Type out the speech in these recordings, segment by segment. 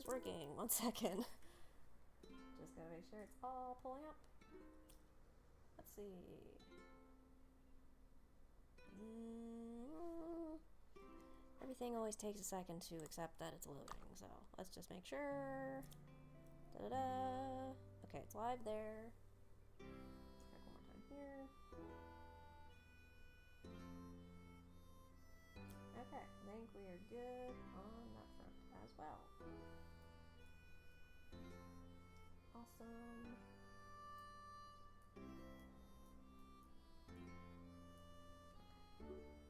working. 1 second. Just gotta make sure it's all pulling up. Let's see. Everything always takes a second to accept that it's loading, so let's just make sure. Da-da-da. Okay, it's live there. Let's check one more time here. Okay, I think we are good on that front as well. Awesome.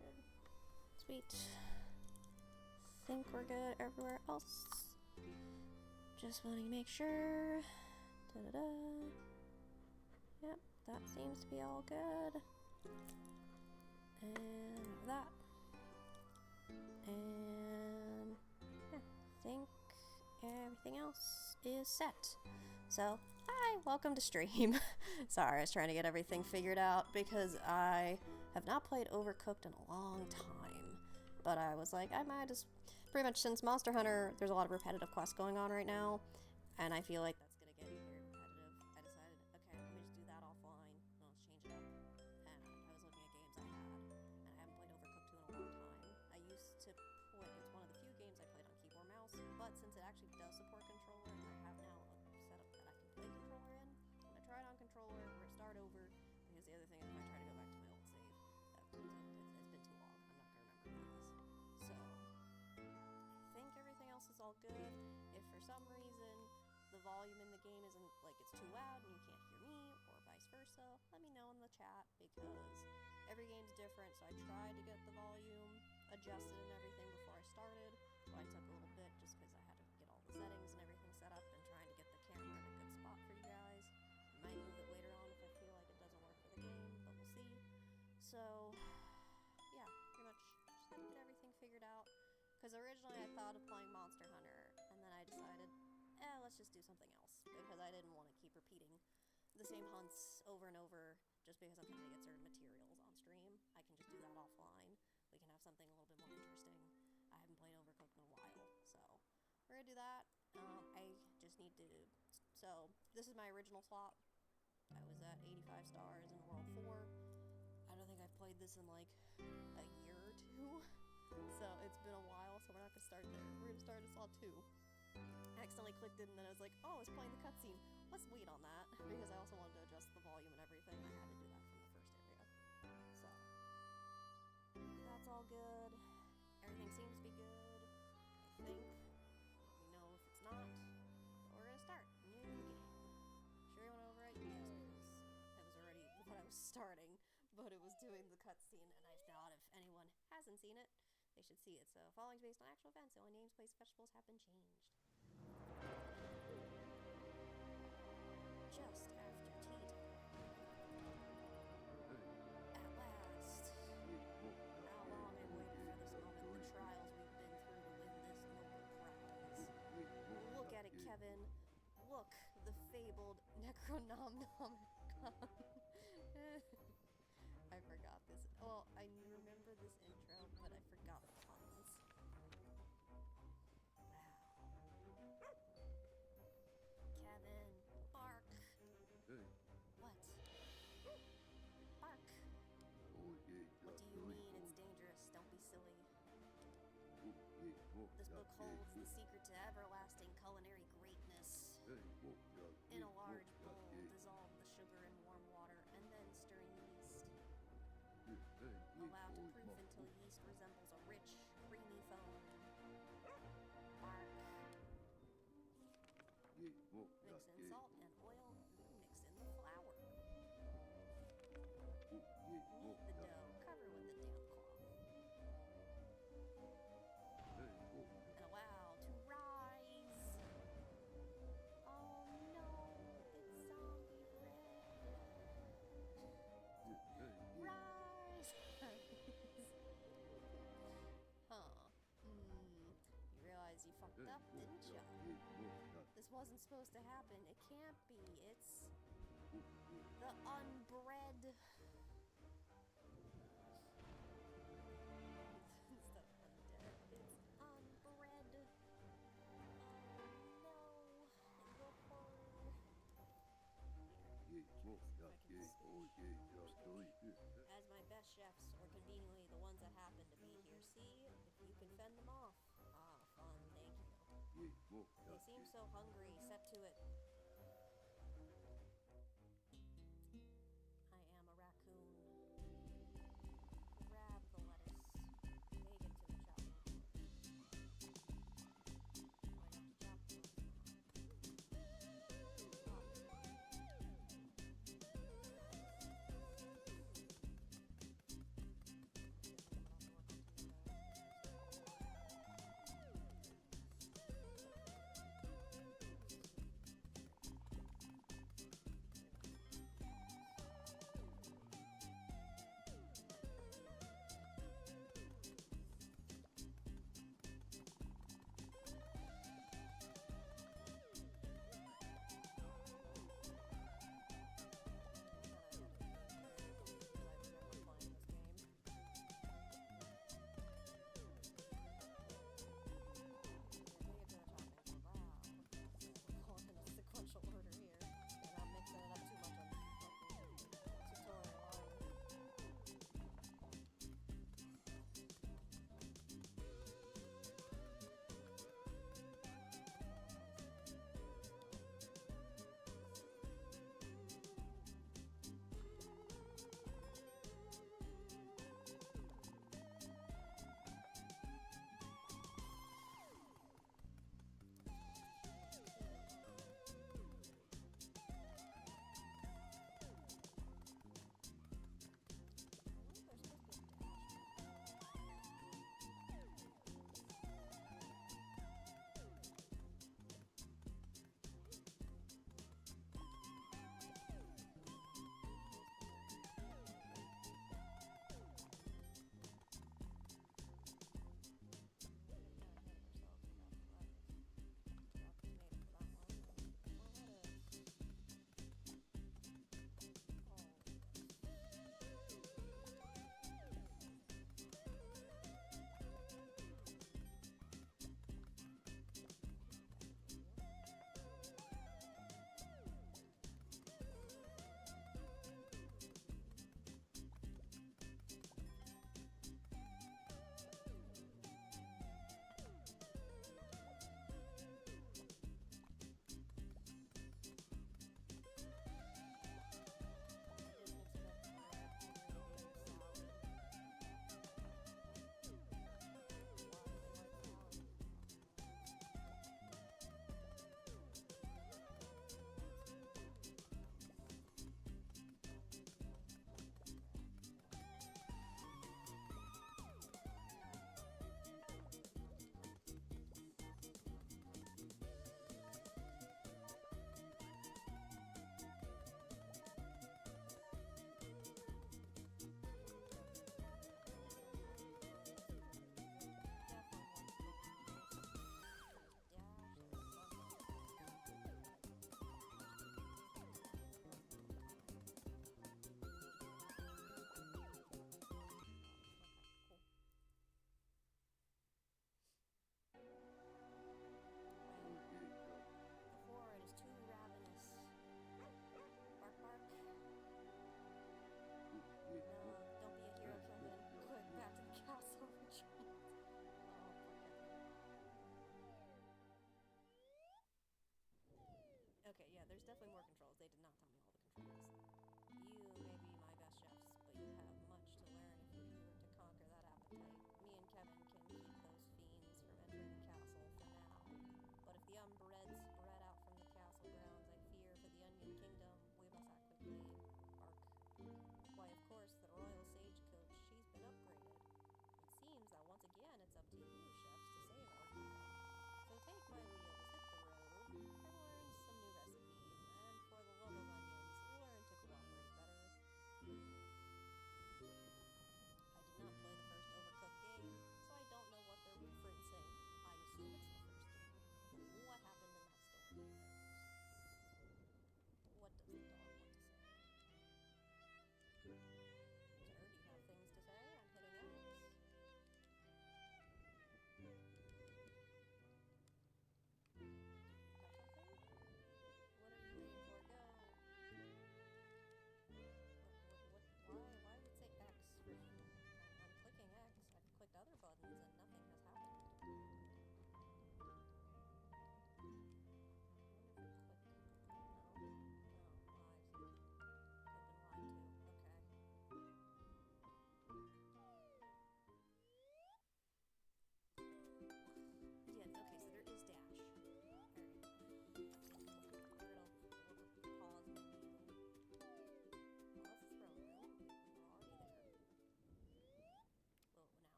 Good. Sweet. Think we're good everywhere else. Just wanting to make sure. Da-da-da. Yep, that seems to be all good. And that. And yeah, I think everything else is set. So, hi, welcome to stream. Sorry, I was trying to get everything figured out because I have not played Overcooked in a long time. But I was like, I might just, pretty much since Monster Hunter, there's a lot of repetitive quests going on right now, and I feel like that's gonna get very repetitive. I decided, okay, let me just do that offline, and let's change it up. And I was looking at games I had, and I haven't played Overcooked 2 in a long time. I used to play, it's one of the few games I played on keyboard mouse, but since it actually does support controller, I have now a setup that I can play controller in. I'm gonna try it on controller, or start over, because the other thing is if I try to go back to my old save, it's been too long. I'm not gonna remember things. So, I think everything else is all good. If for some reason the volume in the game isn't, like, it's too loud and you can't hear me, or vice versa, let me know in the chat, because every game's different, so I tried to get the volume adjusted and everything before I started, so I took a little bit just because I had to get all the settings and everything set up and trying to get the camera in a good spot for you guys. I might move it later on if I feel like it doesn't work for the game, but we'll see. So, yeah, pretty much just had to get everything figured out. Because originally I thought of playing Monster Hunter, and then I decided, let's just do something else. Because I didn't want to keep repeating the same hunts over and over just because I'm trying to get certain materials on stream. I can just do that offline. We can have something a little bit more interesting. I haven't played Overcooked in a while, so we're going to do that. I just need to... So, this is my original slot. I was at 85 stars in World 4. I don't think I've played this in like a year or two. So it's been a while, so we're not going to start there. We're going to start at slot 2. I accidentally clicked it and then I was like, oh, it's playing the cutscene. Let's wait on that, because I also wanted to adjust the volume and everything. I had to do that from the first area. So, that's all good. Everything seems to be good, I think. Let me know if it's not. But we're going to start. New game. Sure you want to overwrite? Yes, because that was already what I was starting, but it was doing the cutscene, and I thought if anyone hasn't seen it, they should see it. So, following is based on actual events, the only names, places, vegetables have been changed. Just after tea time. At last. How long I waited for this moment, the trials we've been through to win this noble prize. Look at it, Kevin. Look, the fabled Necronomicon. I forgot this. Well, I remember this intro, but I forgot the puns. Wow. Kevin, bark. What? Bark. What do you mean it's dangerous? Don't be silly. This book holds the secret to everlasting culinary greatness. In a large bowl, dissolve the sugar in warm water and then stir in yeast. Allow to proof until yeast resembles a rich, creamy foam. Bark. Mix in salt and oil, then mix in the flour. Knead the dough, cover with a damp cloth. And allow to rise. Oh no, it's zombie bread. Rise! Huh. You realize you fucked up, didn't you? This wasn't supposed to happen. It can't be. It's the unbread. Instead of undead, it's unbread. As my best chefs are conveniently the ones that happen to be here. See if you can fend them off. Ah, fun, thank you. They seem so hungry. Set to it. I am a raccoon. Grab the lettuce. Take it to the chopping board. Might have to chop those order here, and I'm mixing it up too much on the tutorial already. Okay, yeah, there's definitely more controls. They did not tell me all the controls. You may be my best chefs, but you have much to learn if you're eager to conquer that appetite. Me and Kevin can keep those fiends from entering the castle for now. But if the unbred spread out from the castle grounds, I fear for the Onion Kingdom, we must act quickly. Bark. Why, of course, the royal stagecoach, she's been upgraded. It seems that once again it's up to you, chefs, to save our kingdom. So take my wheels, hit the road, and learn some new recipes. And for the love of onions, learn to cooperate better.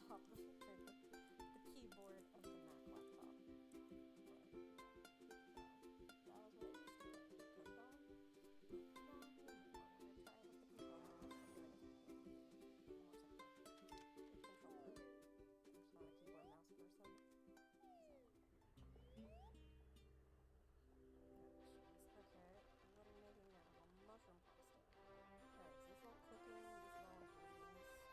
laptop, the keyboard of the Mac laptop. But, that was what I used to put it on. Not anymore. When I try it with the controller, I feel like it's more simple. With controller. I'm just not a keyboard mouse person. Okay, what are we making now? Mushroom pasta. Okay, is this all cooking? This is all ingredients.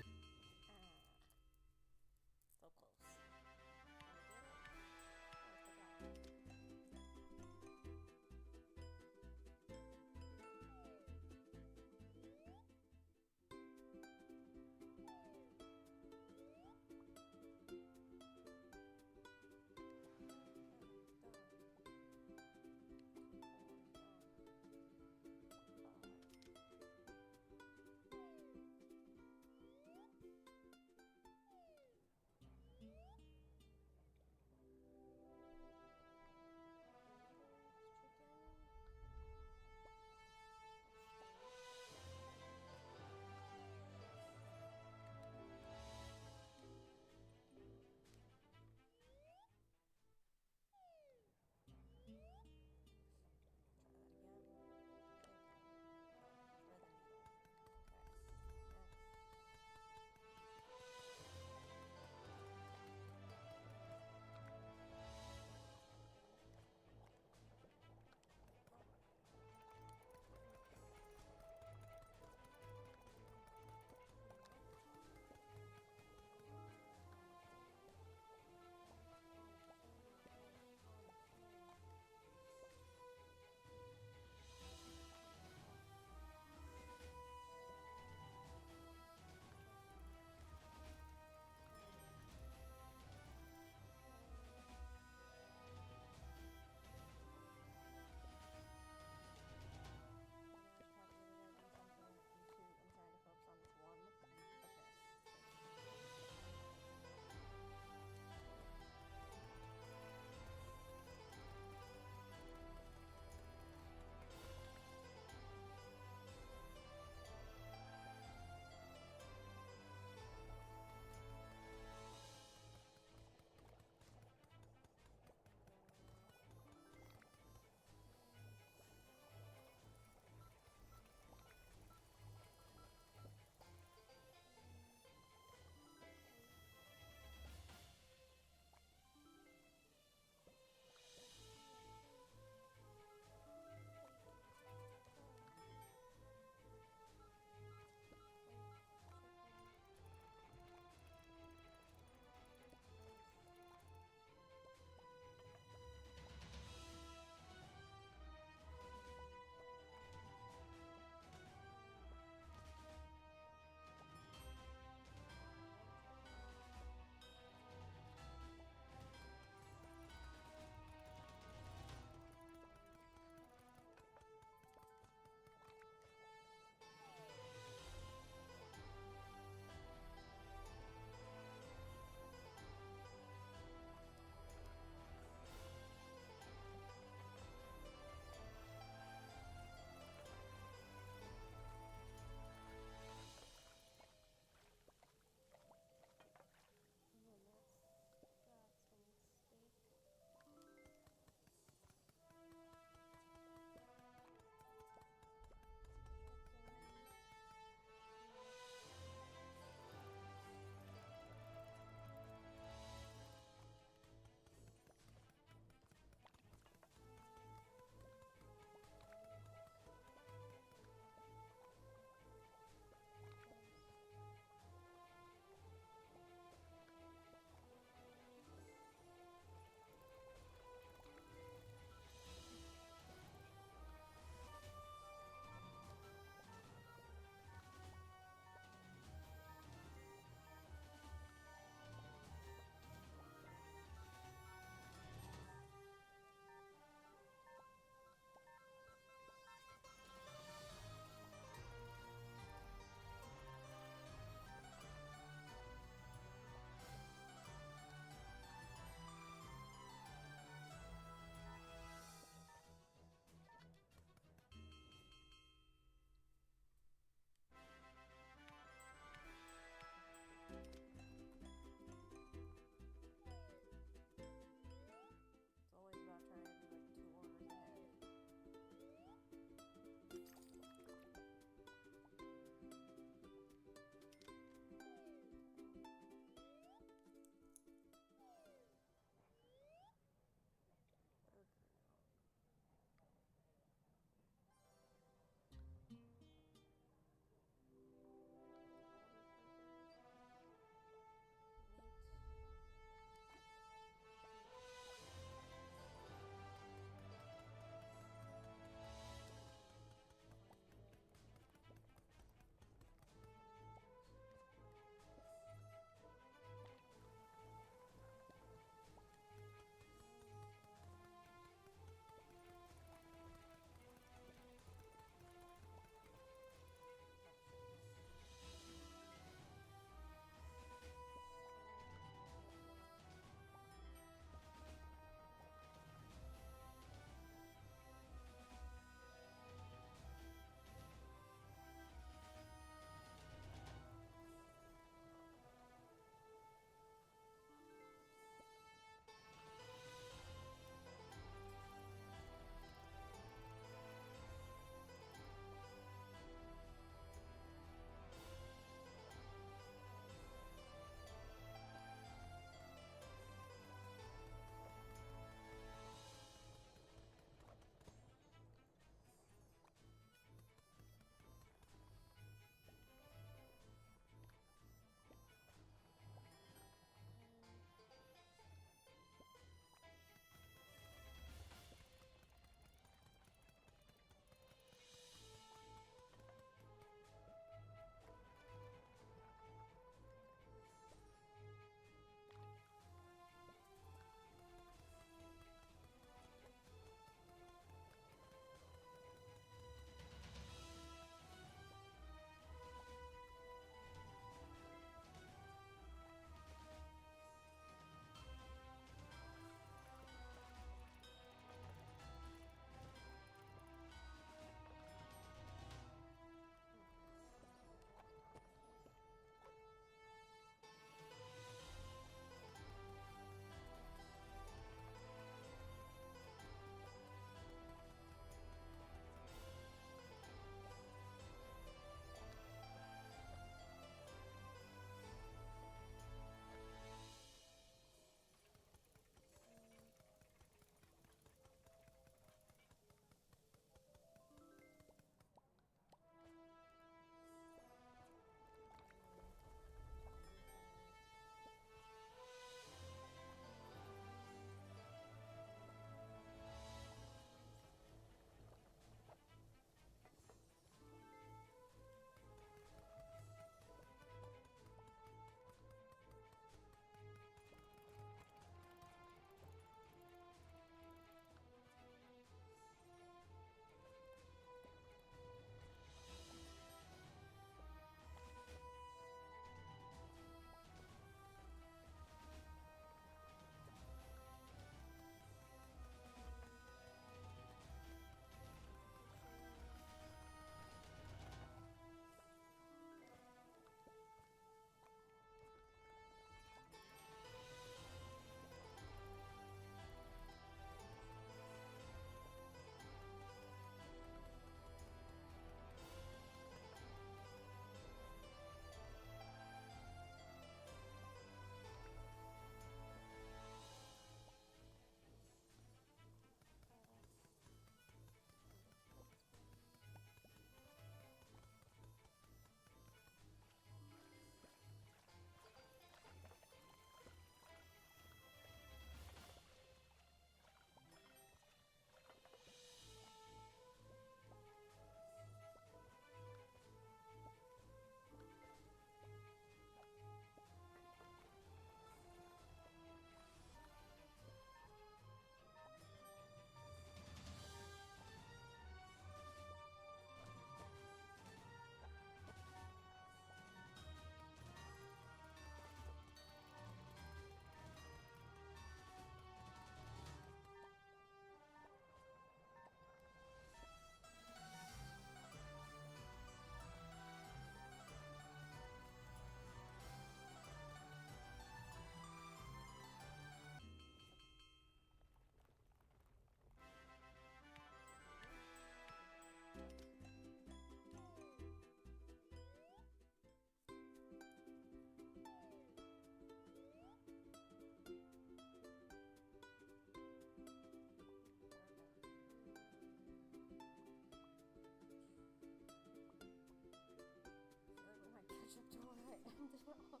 wrong.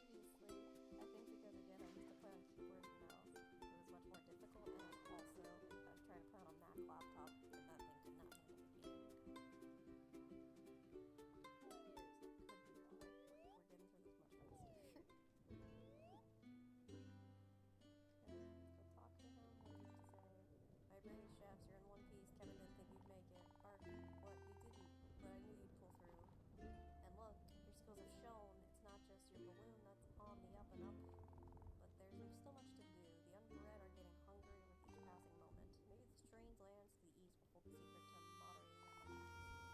Previously, I think because again I used to play on keyboard and mouse, it was much more difficult, and also I was trying to play on a Mac laptop, and that thing could not handle the game. Could be why. We're getting through this much faster. Go talk to him. What did he have to say? I agree, chefs. You're in one piece. Kevin didn't think you'd make it. Ark, what? You didn't, but I knew you'd pull through. And look, your skills have shown. It's not just your balloon that's on the up and up, but there's still much to do. The unbred are getting hungrier with each passing moment. Maybe the strange lands to the east will hold the secret to moderating their munchies.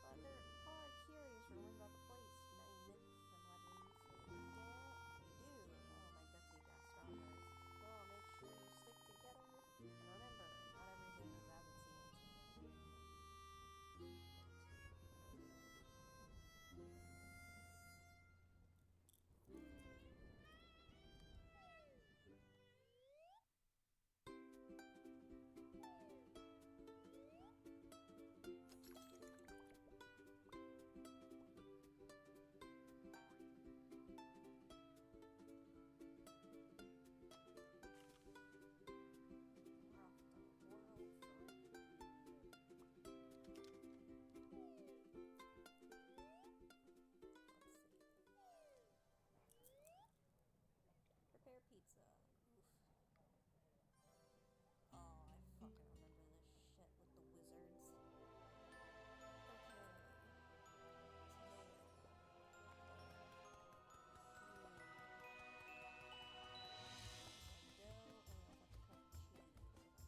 But there are curious rumors about the place. Many myths and legends. You do? Oh, my gutsy gastronomers. Well, make sure you stick together. And remember, not everything is as it seems. Prepare pizza. Oof. Oh, I fucking remember this shit with the wizards. Okay. Dough, and I have to cut cheese.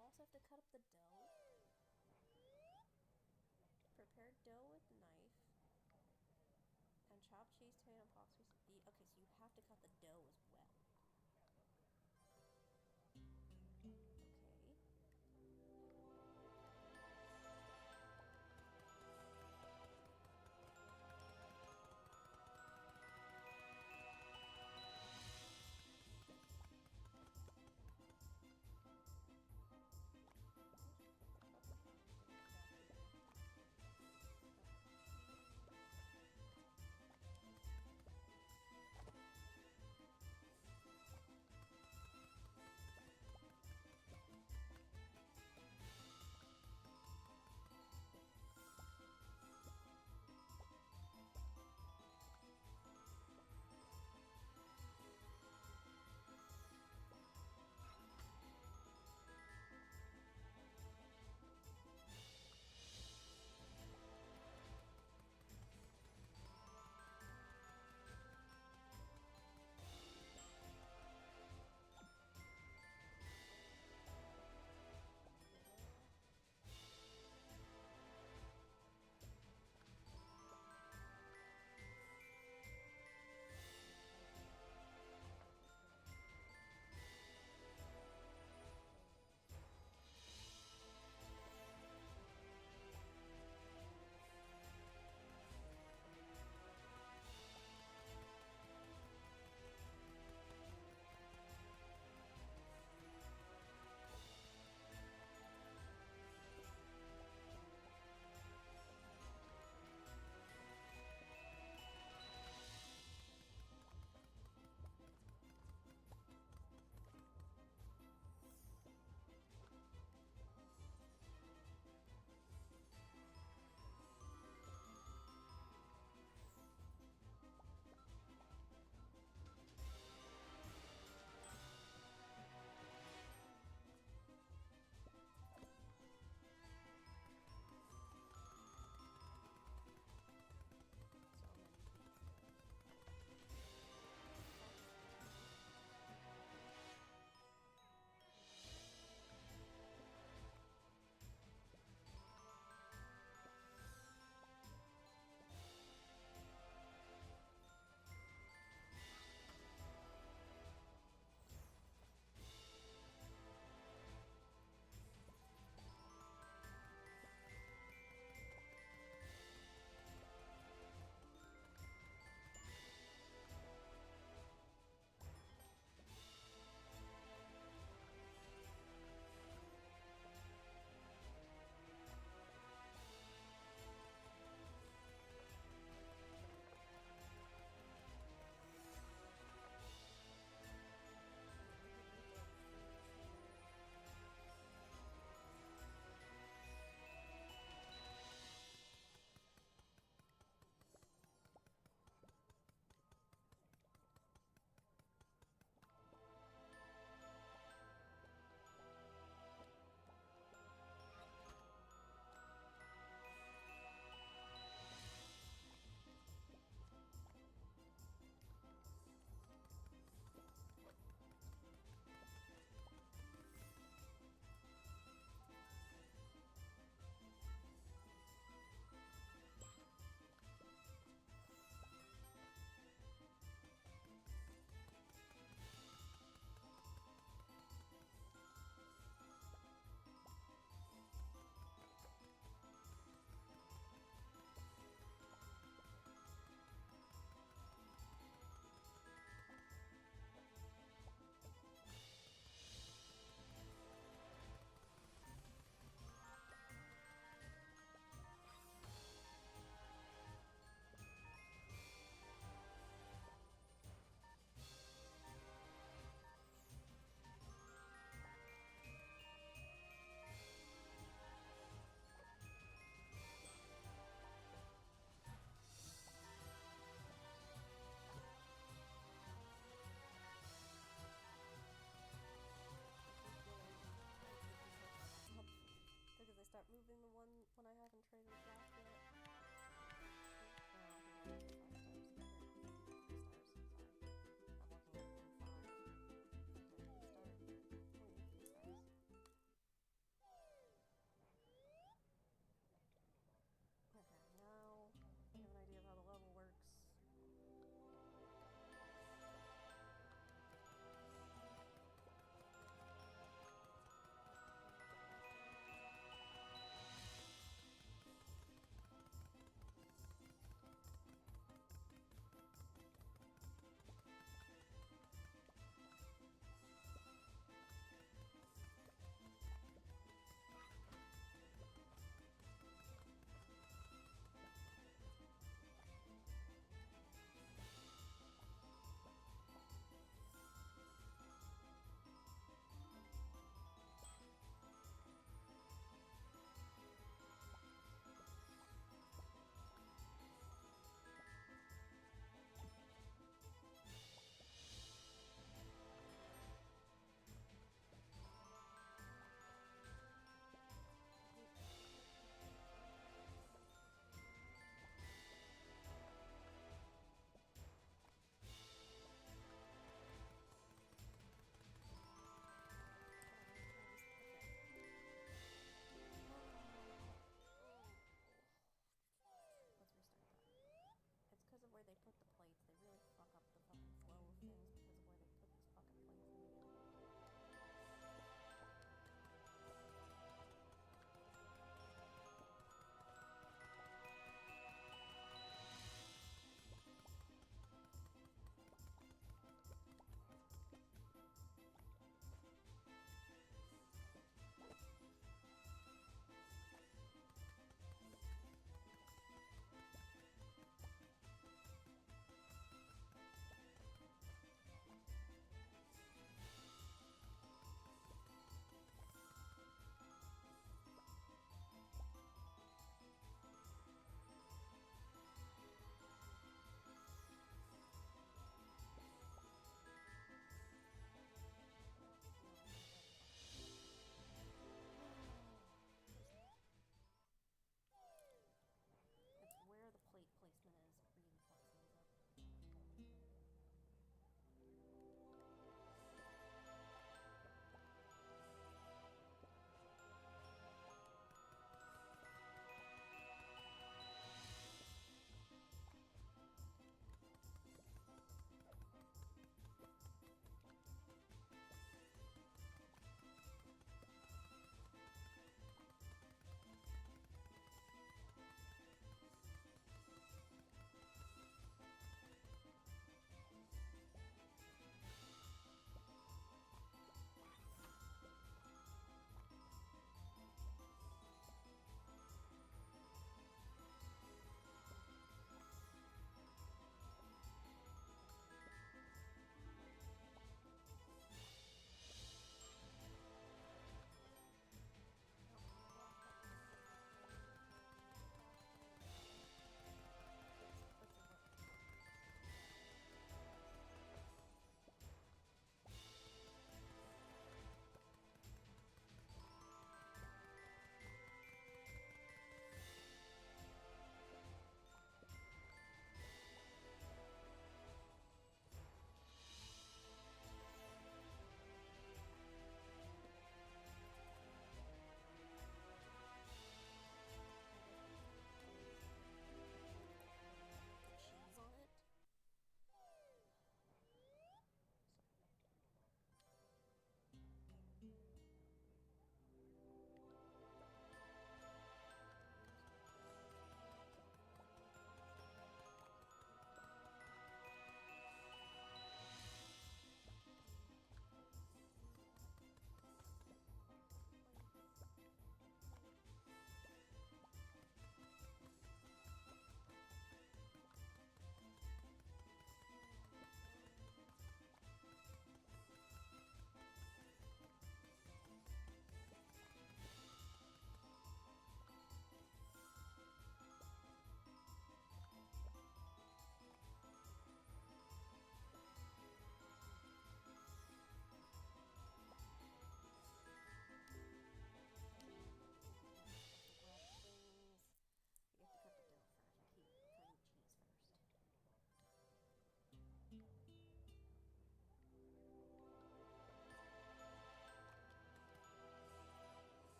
Also have to cut up the dough. Prepare dough with knife. And chop cheese, tomato, and pasta. Okay, so you have to cut the dough as well. Okay.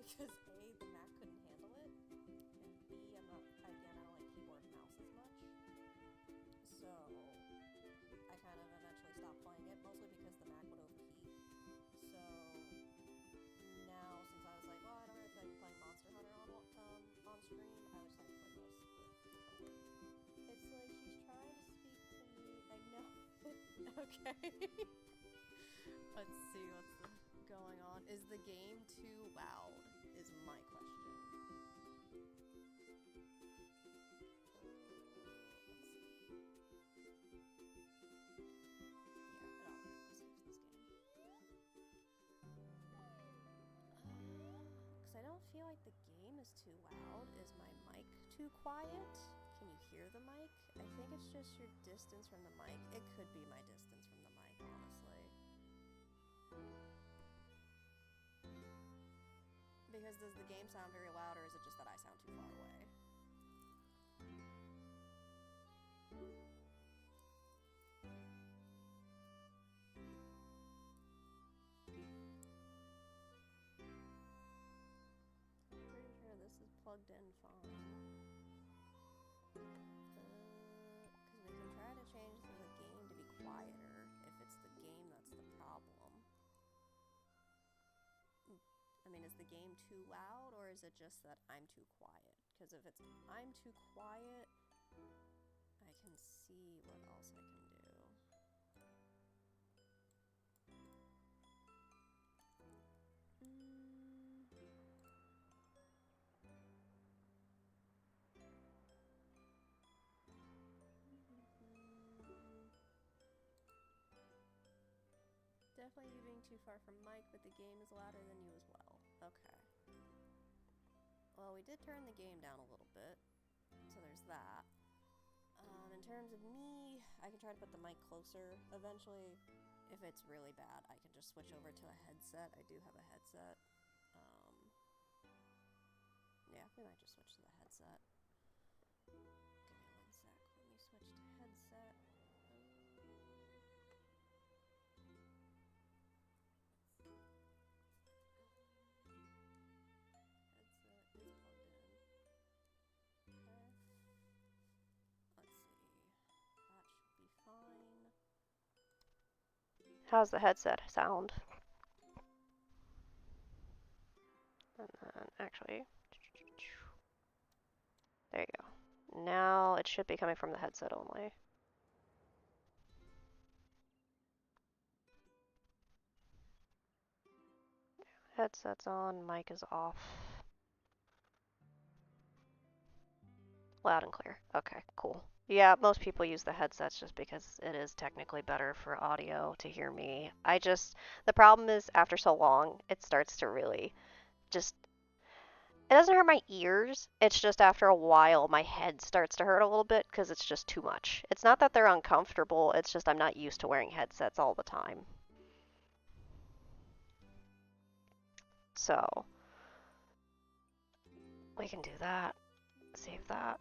because A, the Mac couldn't handle it, and B, I don't like keyboard and mouse as much. So I kind of eventually stopped playing it, mostly because the Mac would overheat. So now, since I was like, well, I don't really feel like playing Monster Hunter on stream, I would just have to play this with controller. It's like she's trying to speak to me. I know. Okay. Let's see what's going on. Is the game too loud? Is my question. I don't feel like the game is too loud. Is my mic too quiet? Can you hear the mic? I think it's just your distance from the mic. It could be my distance from the mic, honestly. Because does the game sound very loud, or is it just that I sound too far away? This is plugged in fine. Because we can try to change the game to be quieter if it's the game that's the problem. I mean, is the game too loud, or is it just that I'm too quiet? Because if it's I'm too quiet, I can see what else I can do. Definitely you being too far from Mike, but the game is louder than you as well. Okay. Well, we did turn the game down a little bit, so there's that. In terms of me, I can try to put the mic closer. Eventually, if it's really bad, I can just switch over to a headset. I do have a headset. Yeah, we might just switch to the headset. Give me 1 sec. Let me switch to headset. How's the headset sound? And then actually, there you go. Now it should be coming from the headset only. Headset's on, mic is off. Loud and clear. Okay, cool. Yeah, most people use the headsets just because it is technically better for audio to hear me. The problem is after so long, it starts to really just, it doesn't hurt my ears. It's just after a while, my head starts to hurt a little bit because it's just too much. It's not that they're uncomfortable, it's just I'm not used to wearing headsets all the time. So, we can do that. Save that.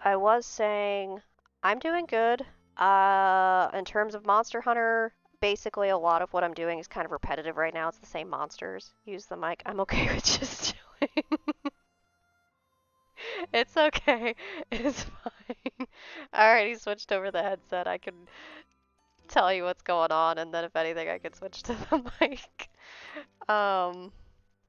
I was saying, I'm doing good. In terms of Monster Hunter, basically a lot of what I'm doing is kind of repetitive right now. It's the same monsters. Use the mic. I'm okay with just doing. It's okay. It's fine. I already switched over the headset. I can tell you what's going on, and then if anything, I can switch to the mic.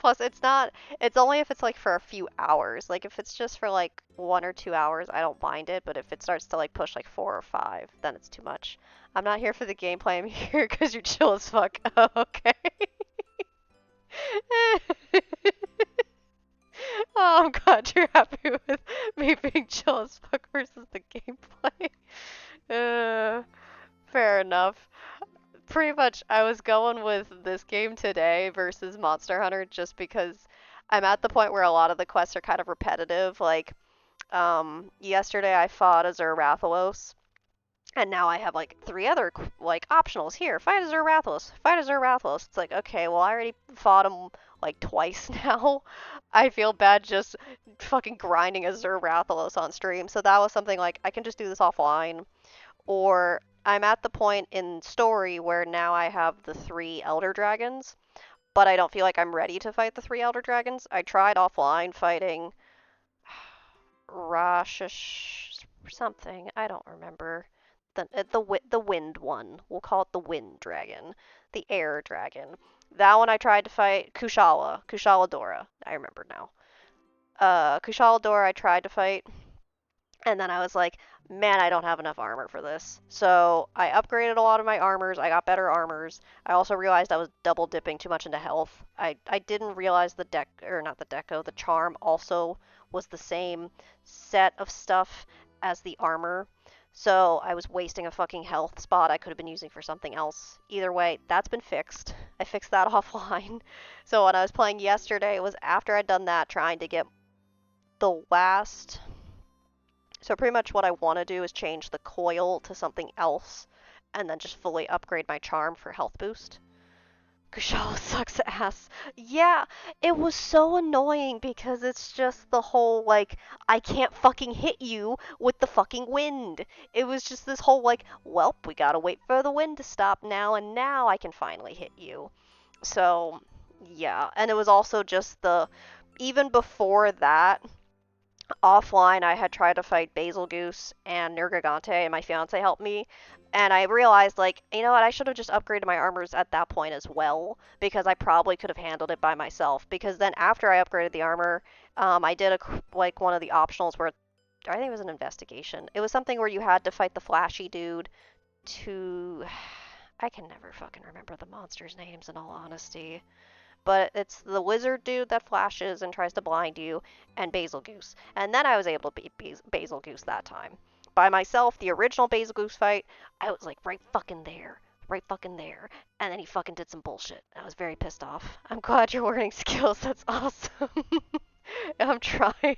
Plus, it's only if it's like for a few hours. Like if it's just for like 1 or 2 hours, I don't mind it. But if it starts to like push like 4 or 5, then it's too much. I'm not here for the gameplay. I'm here because you're chill as fuck. Oh, okay. Oh, I'm glad you're happy with me being chill as fuck versus the gameplay. Fair enough. Pretty much, I was going with this game today versus Monster Hunter just because I'm at the point where a lot of the quests are kind of repetitive. Like, yesterday I fought Azur Rathalos, and now I have like 3 other like optionals here. Fight Azur Rathalos. Fight Azur Rathalos. It's like, okay, well I already fought him like twice now. I feel bad just fucking grinding Azur Rathalos on stream. So that was something like I can just do this offline, or I'm at the point in story where now I have the 3 Elder Dragons, but I don't feel like I'm ready to fight the 3 Elder Dragons. I tried offline fighting Rashish something. I don't remember. The wind one. We'll call it the wind dragon. The air dragon. That one I tried to fight Kushala Dora. I remember now. Kushala Dora I tried to fight, and then I was like, man, I don't have enough armor for this. So I upgraded a lot of my armors. I got better armors. I also realized I was double dipping too much into health. I didn't realize not the deco, the charm also was the same set of stuff as the armor. So I was wasting a fucking health spot I could have been using for something else. Either way, that's been fixed. I fixed that offline. So when I was playing yesterday, it was after I'd done that, trying to get the last. So pretty much what I want to do is change the coil to something else and then just fully upgrade my charm for health boost. Kushala sucks ass. Yeah, it was so annoying because it's just the whole, like, I can't fucking hit you with the fucking wind. It was just this whole, like, welp, we gotta wait for the wind to stop now, and now I can finally hit you. So, yeah. And it was also just even before that, offline I had tried to fight Basil Goose and Nergigante, and my fiance helped me, and I realized, like, you know what, I should have just upgraded my armors at that point as well, because I probably could have handled it by myself, because then after I upgraded the armor, I did like one of the optionals where, I think it was an investigation. It was something where you had to fight the flashy dude to, I can never fucking remember the monsters' names in all honesty. But it's the wizard dude that flashes and tries to blind you, and Basil Goose. And then I was able to beat Basil Goose that time. By myself, the original Basil Goose fight, I was like right fucking there. Right fucking there. And then he fucking did some bullshit. I was very pissed off. I'm glad you're learning skills. That's awesome. I'm trying.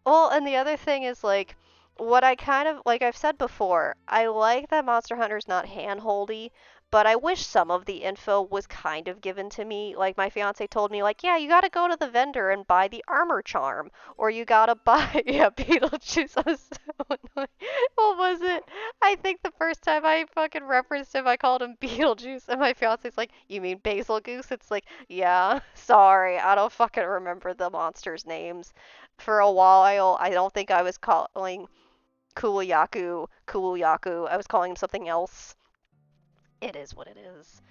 Well, and the other thing is, like, what I kind of, like I've said before, I like that Monster Hunter's not handholdy, but I wish some of the info was kind of given to me. Like, my fiance told me, like, yeah, you gotta go to the vendor and buy the armor charm, or you gotta buy, yeah, Beetlejuice. I was so annoyed. What was it? I think the first time I fucking referenced him, I called him Beetlejuice, and my fiance's like, you mean Basil Goose? It's like, yeah, sorry, I don't fucking remember the monsters' names. For a while, I don't think I was calling Kuluyaku. I was calling him something else. It is what it is.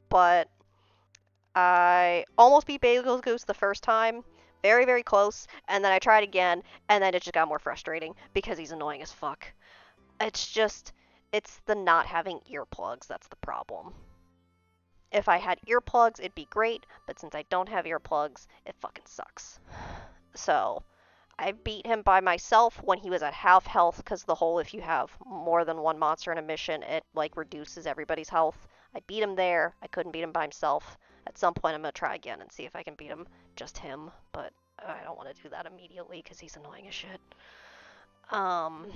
But I almost beat Bagel Goose the first time. Very, very close. And then I tried again, and then it just got more frustrating because he's annoying as fuck. It's the not having earplugs that's the problem. If I had earplugs, it'd be great, but since I don't have earplugs, it fucking sucks. So, I beat him by myself when he was at half health, because the whole, if you have more than one monster in a mission, it, like, reduces everybody's health. I beat him there. I couldn't beat him by himself. At some point, I'm going to try again and see if I can beat him, just him, but I don't want to do that immediately, because he's annoying as shit. Um,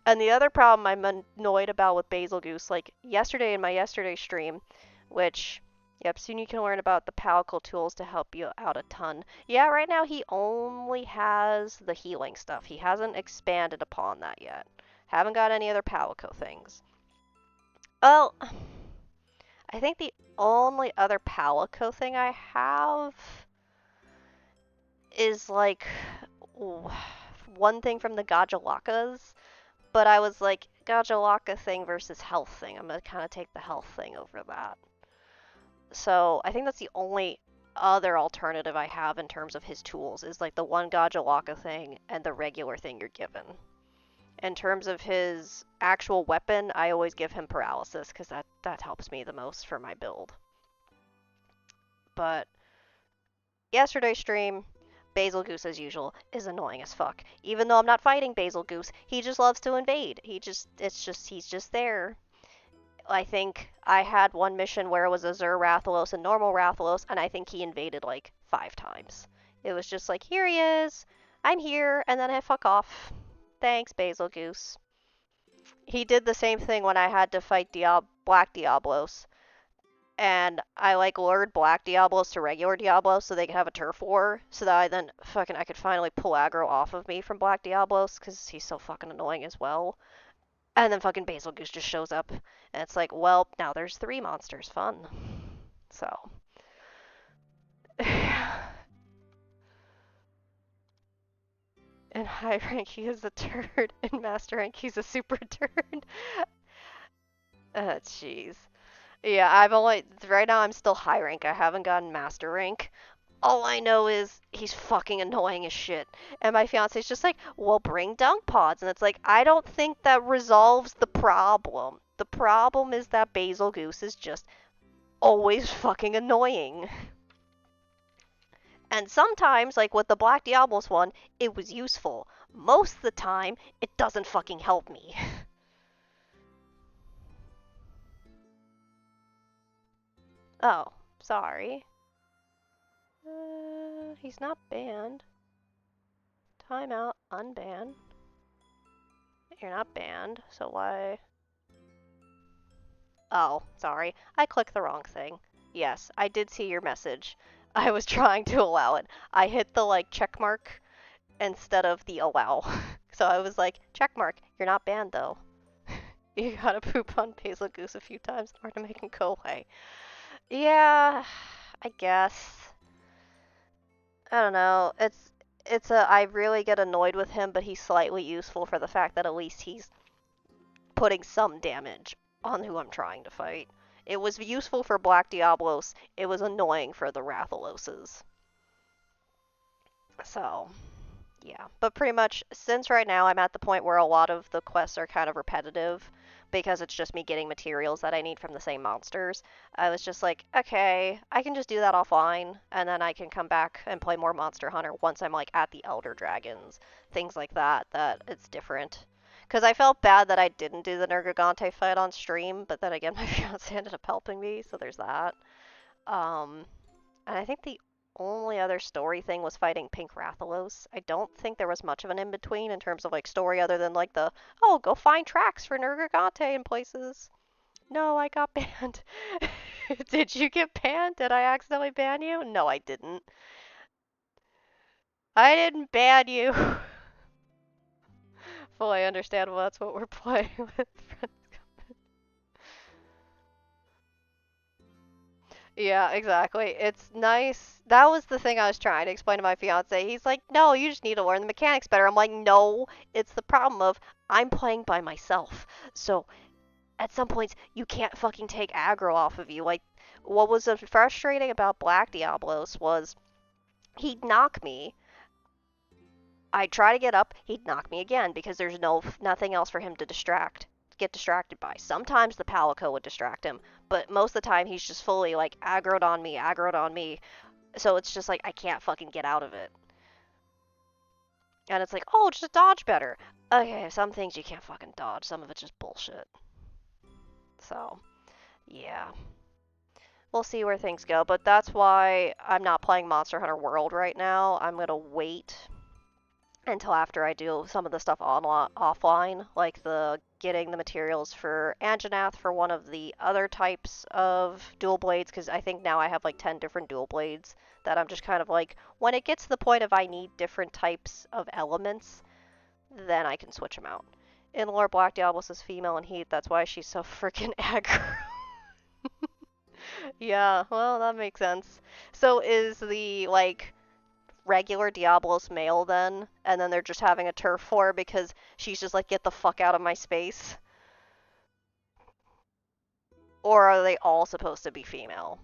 and the other problem I'm annoyed about with Basil Goose, like, yesterday in my yesterday stream, which, yep, soon you can learn about the Palical tools to help you out a ton. Yeah, right now he only has the healing stuff. He hasn't expanded upon that yet. Haven't got any other Palico things. Well, I think the only other Palico thing I have is, like, one thing from the Gajalakas, but I was like, Gajalaka thing versus health thing. I'm gonna kind of take the health thing over that. So I think that's the only other alternative I have in terms of his tools, is like the one Gajalaka thing and the regular thing you're given. In terms of his actual weapon, I always give him paralysis because that helps me the most for my build. But yesterday's stream, Basil Goose, as usual, is annoying as fuck. Even though I'm not fighting Basil Goose, he just loves to invade. He's just there. I think I had one mission where it was Azure Rathalos and normal Rathalos, and I think he invaded like 5 times. It was just like, here he is, I'm here, and then I fuck off. Thanks, Basil Goose. He did the same thing when I had to fight Black Diablos, and I like lured Black Diablos to regular Diablos so they could have a turf war, so that I could finally pull aggro off of me from Black Diablos, because he's so fucking annoying as well. And then fucking Basil Goose just shows up, and it's like, well, now there's 3 monsters. Fun. So, in high rank he is a turd, in master rank he's a super turd. Jeez. Yeah, I've only right now I'm still high rank. I haven't gotten master rank. All I know is he's fucking annoying as shit. And my fiance's just like, well, bring dunk pods. And it's like, I don't think that resolves the problem. The problem is that Basil Goose is just always fucking annoying. And sometimes, like with the Black Diablos one, it was useful. Most of the time, it doesn't fucking help me. Oh, sorry. He's not banned. Timeout, unban. You're not banned, so why? Oh, sorry. I clicked the wrong thing. Yes, I did see your message. I was trying to allow it. I hit the like check mark instead of the allow. So I was like, check mark, you're not banned though. You gotta poop on Basil Goose a few times in order to make him go away. Yeah, I guess. I don't know. I really get annoyed with him, but he's slightly useful for the fact that at least he's putting some damage on who I'm trying to fight. It was useful for Black Diablos. It was annoying for the Rathaloses. So, yeah. But pretty much, since right now I'm at the point where a lot of the quests are kind of repetitive, because it's just me getting materials that I need from the same monsters, I was just like, okay, I can just do that offline, and then I can come back and play more Monster Hunter once I'm like at the Elder Dragons. Things like that, that it's different. Because I felt bad that I didn't do the Nergigante fight on stream, but then again, my fiance ended up helping me, so there's that. Um, and I think the only other story thing was fighting Pink Rathalos. I don't think there was much of an in-between in terms of like story other than like the, oh, go find tracks for Nergigante in places. No, I got banned. Did you get banned? Did I accidentally ban you? No, I didn't. I didn't ban you. Fully understand well, that's what we're playing with. Yeah, exactly. It's nice. That was the thing I was trying to explain to my fiance. He's like, no, you just need to learn the mechanics better. I'm like, no, it's the problem of I'm playing by myself. So at some points, you can't fucking take aggro off of you. Like, what was frustrating about Black Diablos was he'd knock me. I'd try to get up, he'd knock me again because there's nothing else for him to get distracted by. Sometimes the Palico would distract him, but most of the time he's just fully like aggroed on me. So it's just like I can't fucking get out of it. And it's like, oh, just dodge better. Okay, some things you can't fucking dodge. Some of it's just bullshit. So, yeah. We'll see where things go, but that's why I'm not playing Monster Hunter World right now. I'm gonna wait until after I do some of the stuff offline, like the getting the materials for Anjanath for one of the other types of dual blades, because I think now I have like 10 different dual blades that I'm just kind of like, when it gets to the point of I need different types of elements, then I can switch them out. In lore, Black Diablos is female and heat, that's why she's so freaking aggro. Yeah, well, that makes sense. So is the, like, regular Diablos male then, and then they're just having a turf war because she's just like, get the fuck out of my space? Or are they all supposed to be female?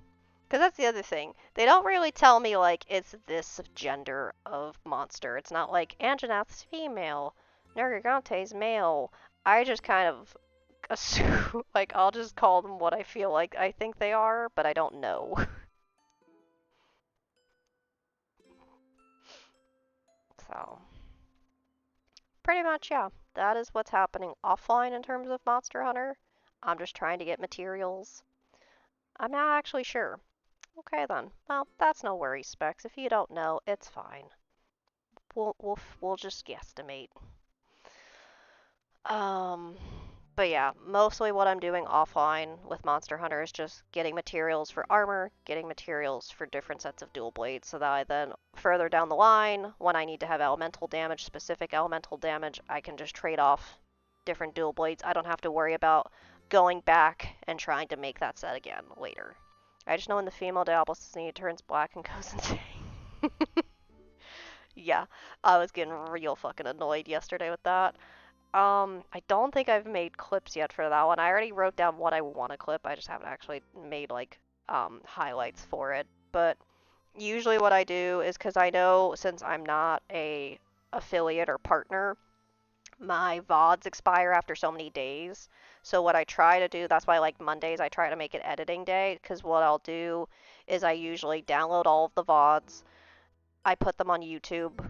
Because that's the other thing. They don't really tell me, like, it's this gender of monster. It's not like, Anjanath's female, Nergigante's male. I just kind of assume, like, I'll just call them what I feel like I think they are, but I don't know. So, pretty much, yeah. That is what's happening offline in terms of Monster Hunter. I'm just trying to get materials. I'm not actually sure. Okay then. Well, that's no worries, Specs. If you don't know, it's fine. We'll just guesstimate. Um, but yeah, mostly what I'm doing offline with Monster Hunter is just getting materials for armor, getting materials for different sets of dual blades, so that I then, further down the line, when I need to have elemental damage, specific elemental damage, I can just trade off different dual blades. I don't have to worry about going back and trying to make that set again later. I just know when the female Diablo Sneed turns black and goes insane. Yeah, I was getting real fucking annoyed yesterday with that. I don't think I've made clips yet for that one. I already wrote down what I want to clip. I just haven't actually made like highlights for it. But usually what I do is because I know since I'm not a affiliate or partner, my VODs expire after so many days. So what I try to do, that's why like Mondays I try to make it editing day because what I'll do is I usually download all of the VODs, I put them on YouTube,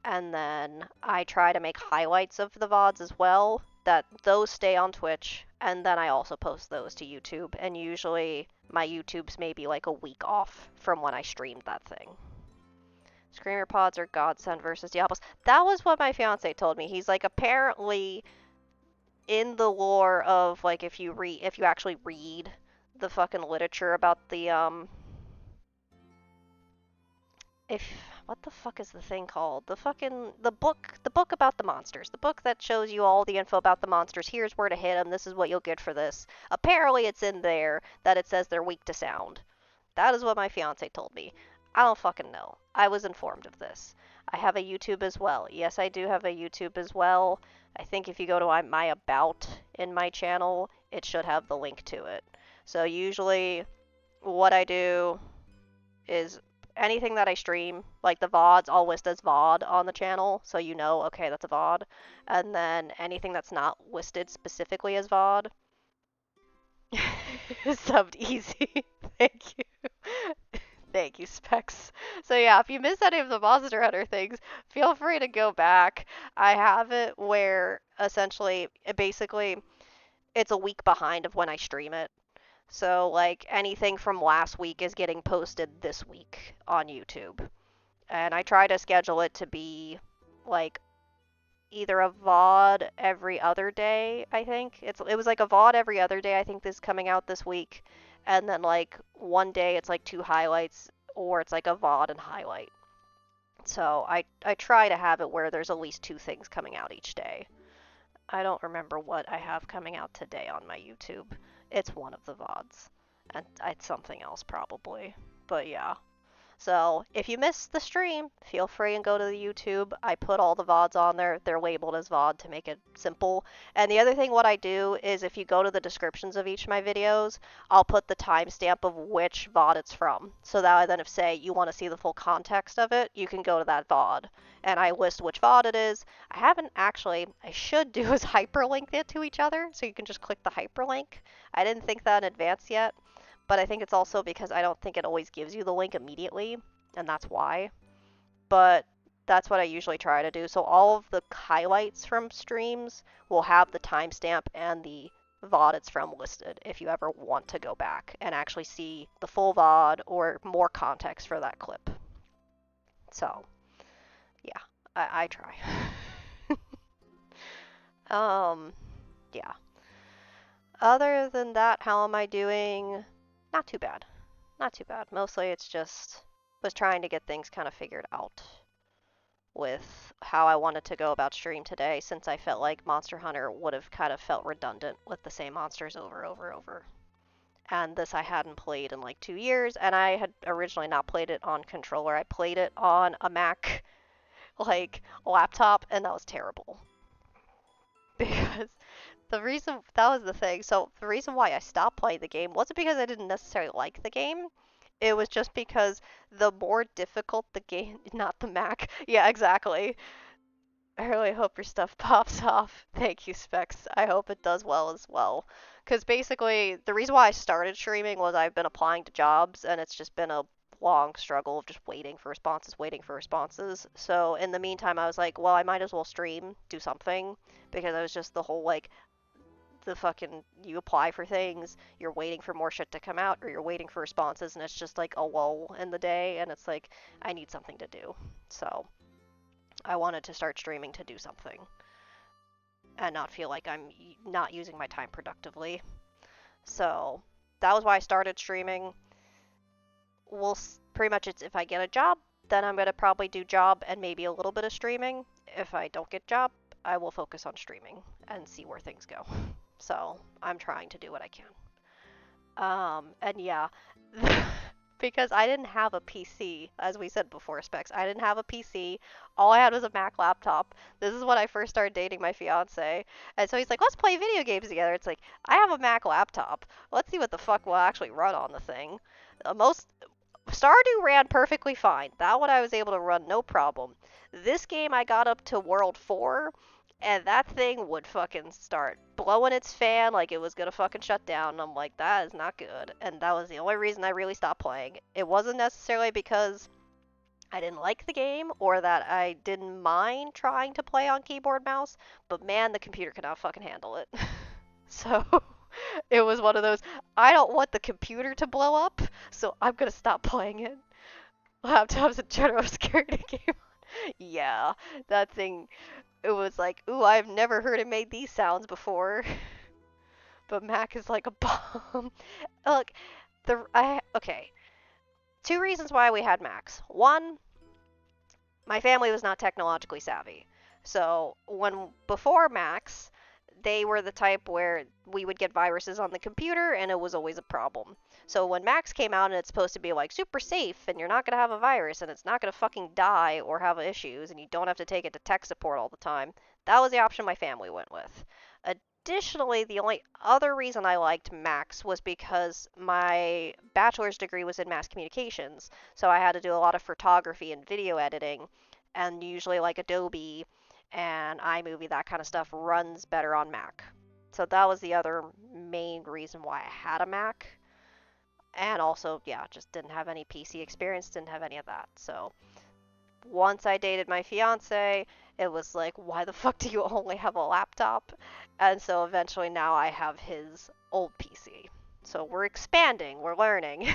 and then I try to make highlights of the VODs as well, that those stay on Twitch, and then I also post those to YouTube, and usually my YouTube's maybe like a week off from when I streamed that thing. Screamer pods are godsend versus Diablos. That was what my fiance told me. He's like, apparently in the lore of like if you actually read the fucking literature about the if what the fuck is the thing called? The book about the monsters. The book that shows you all the info about the monsters. Here's where to hit them. This is what you'll get for this. Apparently it's in there that it says they're weak to sound. That is what my fiance told me. I don't fucking know. I was informed of this. I have a YouTube as well. Yes, I do have a YouTube as well. I think if you go to my about in my channel, it should have the link to it. So usually what I do is anything that I stream, like the VODs, I'll list as VOD on the channel, so you know, okay, that's a VOD. And then anything that's not listed specifically as VOD, subbed easy. Thank you. Thank you, Specs. So yeah, if you miss any of the Monster Hunter things, feel free to go back. I have it where essentially, basically, it's a week behind of when I stream it. So, like, anything from last week is getting posted this week on YouTube. And I try to schedule it to be, like, either a VOD every other day, I think. It was like a VOD every other day, I think this is coming out this week. And then, like, one day it's like 2 highlights, or it's like a VOD and highlight. So I try to have it where there's at least 2 things coming out each day. I don't remember what I have coming out today on my YouTube. It's one of the VODs. And it's something else probably. But yeah. So if you missed the stream, feel free and go to the YouTube. I put all the VODs on there. They're labeled as VOD to make it simple. And the other thing what I do is if you go to the descriptions of each of my videos, I'll put the timestamp of which VOD it's from. So that then if, say, you want to see the full context of it, you can go to that VOD. And I list which VOD it is. I should do is hyperlink it to each other, so you can just click the hyperlink. I didn't think that in advance yet. But I think it's also because I don't think it always gives you the link immediately, and that's why. But that's what I usually try to do. So all of the highlights from streams will have the timestamp and the VOD it's from listed if you ever want to go back and actually see the full VOD or more context for that clip. So, yeah, I try. Yeah. Other than that, how am I doing? Not too bad. Not too bad. Mostly it's just was trying to get things kind of figured out with how I wanted to go about stream today, since I felt like Monster Hunter would have kind of felt redundant with the same monsters over. And this I hadn't played in like 2 years, and I had originally not played it on controller. I played it on a Mac, like, laptop, and that was terrible. Because that was the thing. So the reason why I stopped playing the game wasn't because I didn't necessarily like the game. It was just because the more difficult the game, not the Mac. Yeah, exactly. I really hope your stuff pops off. Thank you, Specs. I hope it does well as well. Because basically, the reason why I started streaming was I've been applying to jobs, and it's just been a long struggle of just waiting for responses, waiting for responses. So in the meantime, I was like, well, I might as well stream, do something, because I was just the whole like, the fucking, you apply for things, you're waiting for more shit to come out, or you're waiting for responses, and it's just like a lull in the day, and it's like, I need something to do. So I wanted to start streaming to do something and not feel like I'm not using my time productively. So that was why I started streaming. Pretty much it's if I get a job, then I'm gonna probably do job and maybe a little bit of streaming. If I don't get job, I will focus on streaming and see where things go. So I'm trying to do what I can. And yeah, because I didn't have a PC, as we said before, Specs. I didn't have a PC. All I had was a Mac laptop. This is when I first started dating my fiance. And so he's like, let's play video games together. It's like, I have a Mac laptop. Let's see what the fuck will actually run on the thing. Most Stardew ran perfectly fine. That one I was able to run no problem. This game I got up to World 4, and that thing would fucking start blowing its fan like it was gonna fucking shut down. And I'm like, that is not good. And that was the only reason I really stopped playing. It wasn't necessarily because I didn't like the game or that I didn't mind trying to play on keyboard mouse, but man, the computer could not fucking handle it. So it was one of those, I don't want the computer to blow up, so I'm gonna stop playing it. Laptops in general scared a game. Yeah, that thing, it was like, ooh, I've never heard it made these sounds before. But Mac is like a bomb. Look, okay. Two reasons why we had Macs. One, my family was not technologically savvy. So before Macs, they were the type where we would get viruses on the computer and it was always a problem. So when Macs came out and it's supposed to be like super safe and you're not going to have a virus and it's not going to fucking die or have issues and you don't have to take it to tech support all the time, that was the option my family went with. Additionally, the only other reason I liked Macs was because my bachelor's degree was in mass communications, so I had to do a lot of photography and video editing, and usually like Adobe and iMovie, that kind of stuff runs better on Mac. So that was the other main reason why I had a Mac. And also, yeah, just didn't have any PC experience, didn't have any of that. So once I dated my fiance, it was like, why the fuck do you only have a laptop? And so eventually now I have his old PC. So we're expanding, we're learning.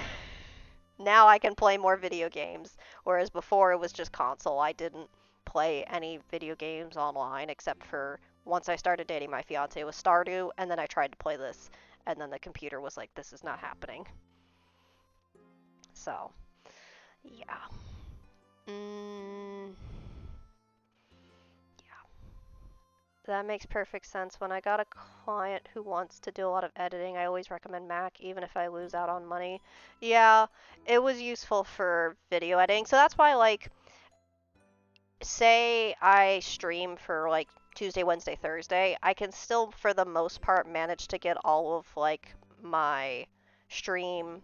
Now I can play more video games, whereas before it was just console. I didn't play any video games online except for once I started dating my fiance, it was Stardew, and then I tried to play this, and then the computer was like, this is not happening. So, yeah. Mm, that makes perfect sense. When I got a client who wants to do a lot of editing, I always recommend Mac, even if I lose out on money. Yeah, it was useful for video editing. So that's why, like, say I stream for like Tuesday, Wednesday, Thursday, I can still, for the most part, manage to get all of like my stream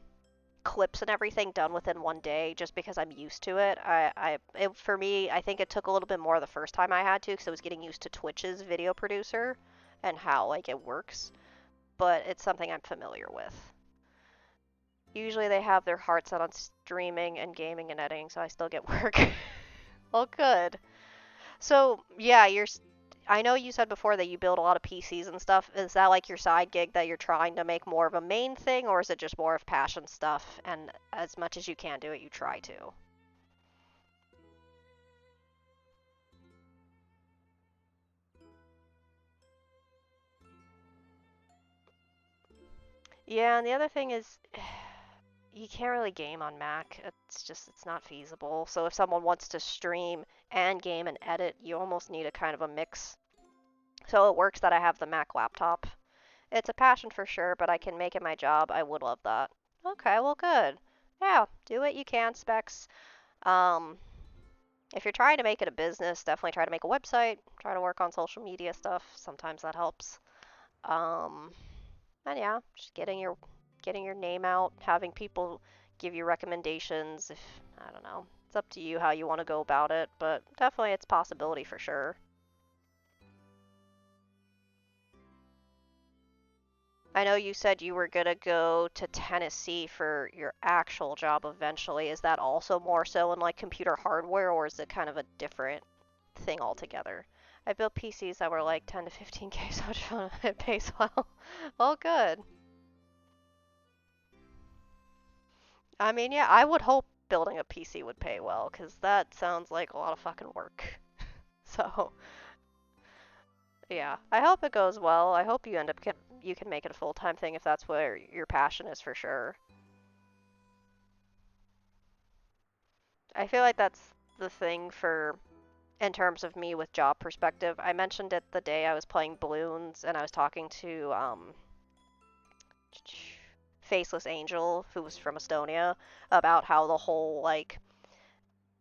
clips and everything done within one day just because I'm used to it. For me, I think it took a little bit more the first time I had to because I was getting used to Twitch's video producer and how like it works, but it's something I'm familiar with. Usually they have their hearts set on streaming and gaming and editing, so I still get work. Well, good. So, yeah, I know you said before that you build a lot of PCs and stuff. Is that like your side gig that you're trying to make more of a main thing, or is it just more of passion stuff and as much as you can do it, you try to? Yeah, and the other thing is you can't really game on Mac. It's not feasible. So if someone wants to stream and game and edit, you almost need a kind of a mix. So it works that I have the Mac laptop. It's a passion for sure, but I can make it my job. I would love that. Okay, well, good. Yeah, do what you can, Specs. Um, if you're trying to make it a business, definitely try to make a website. Try to work on social media stuff. Sometimes that helps. Um, and yeah, just getting your name out, having people give you recommendations. If I don't know, it's up to you how you want to go about it, but definitely it's a possibility for sure. I know you said you were gonna go to Tennessee for your actual job eventually. Is that also more so in like computer hardware, or is it kind of a different thing altogether? I built PCs that were like 10 to 15K, so much fun. It pays well. Well, good. I mean, yeah, I would hope building a PC would pay well, because that sounds like a lot of fucking work. So, yeah, I hope it goes well. I hope you can make it a full-time thing if that's where your passion is for sure. I feel like that's the thing for in terms of me with job perspective. I mentioned it the day I was playing balloons and I was talking to Faceless Angel, who was from Estonia, about how the whole, like,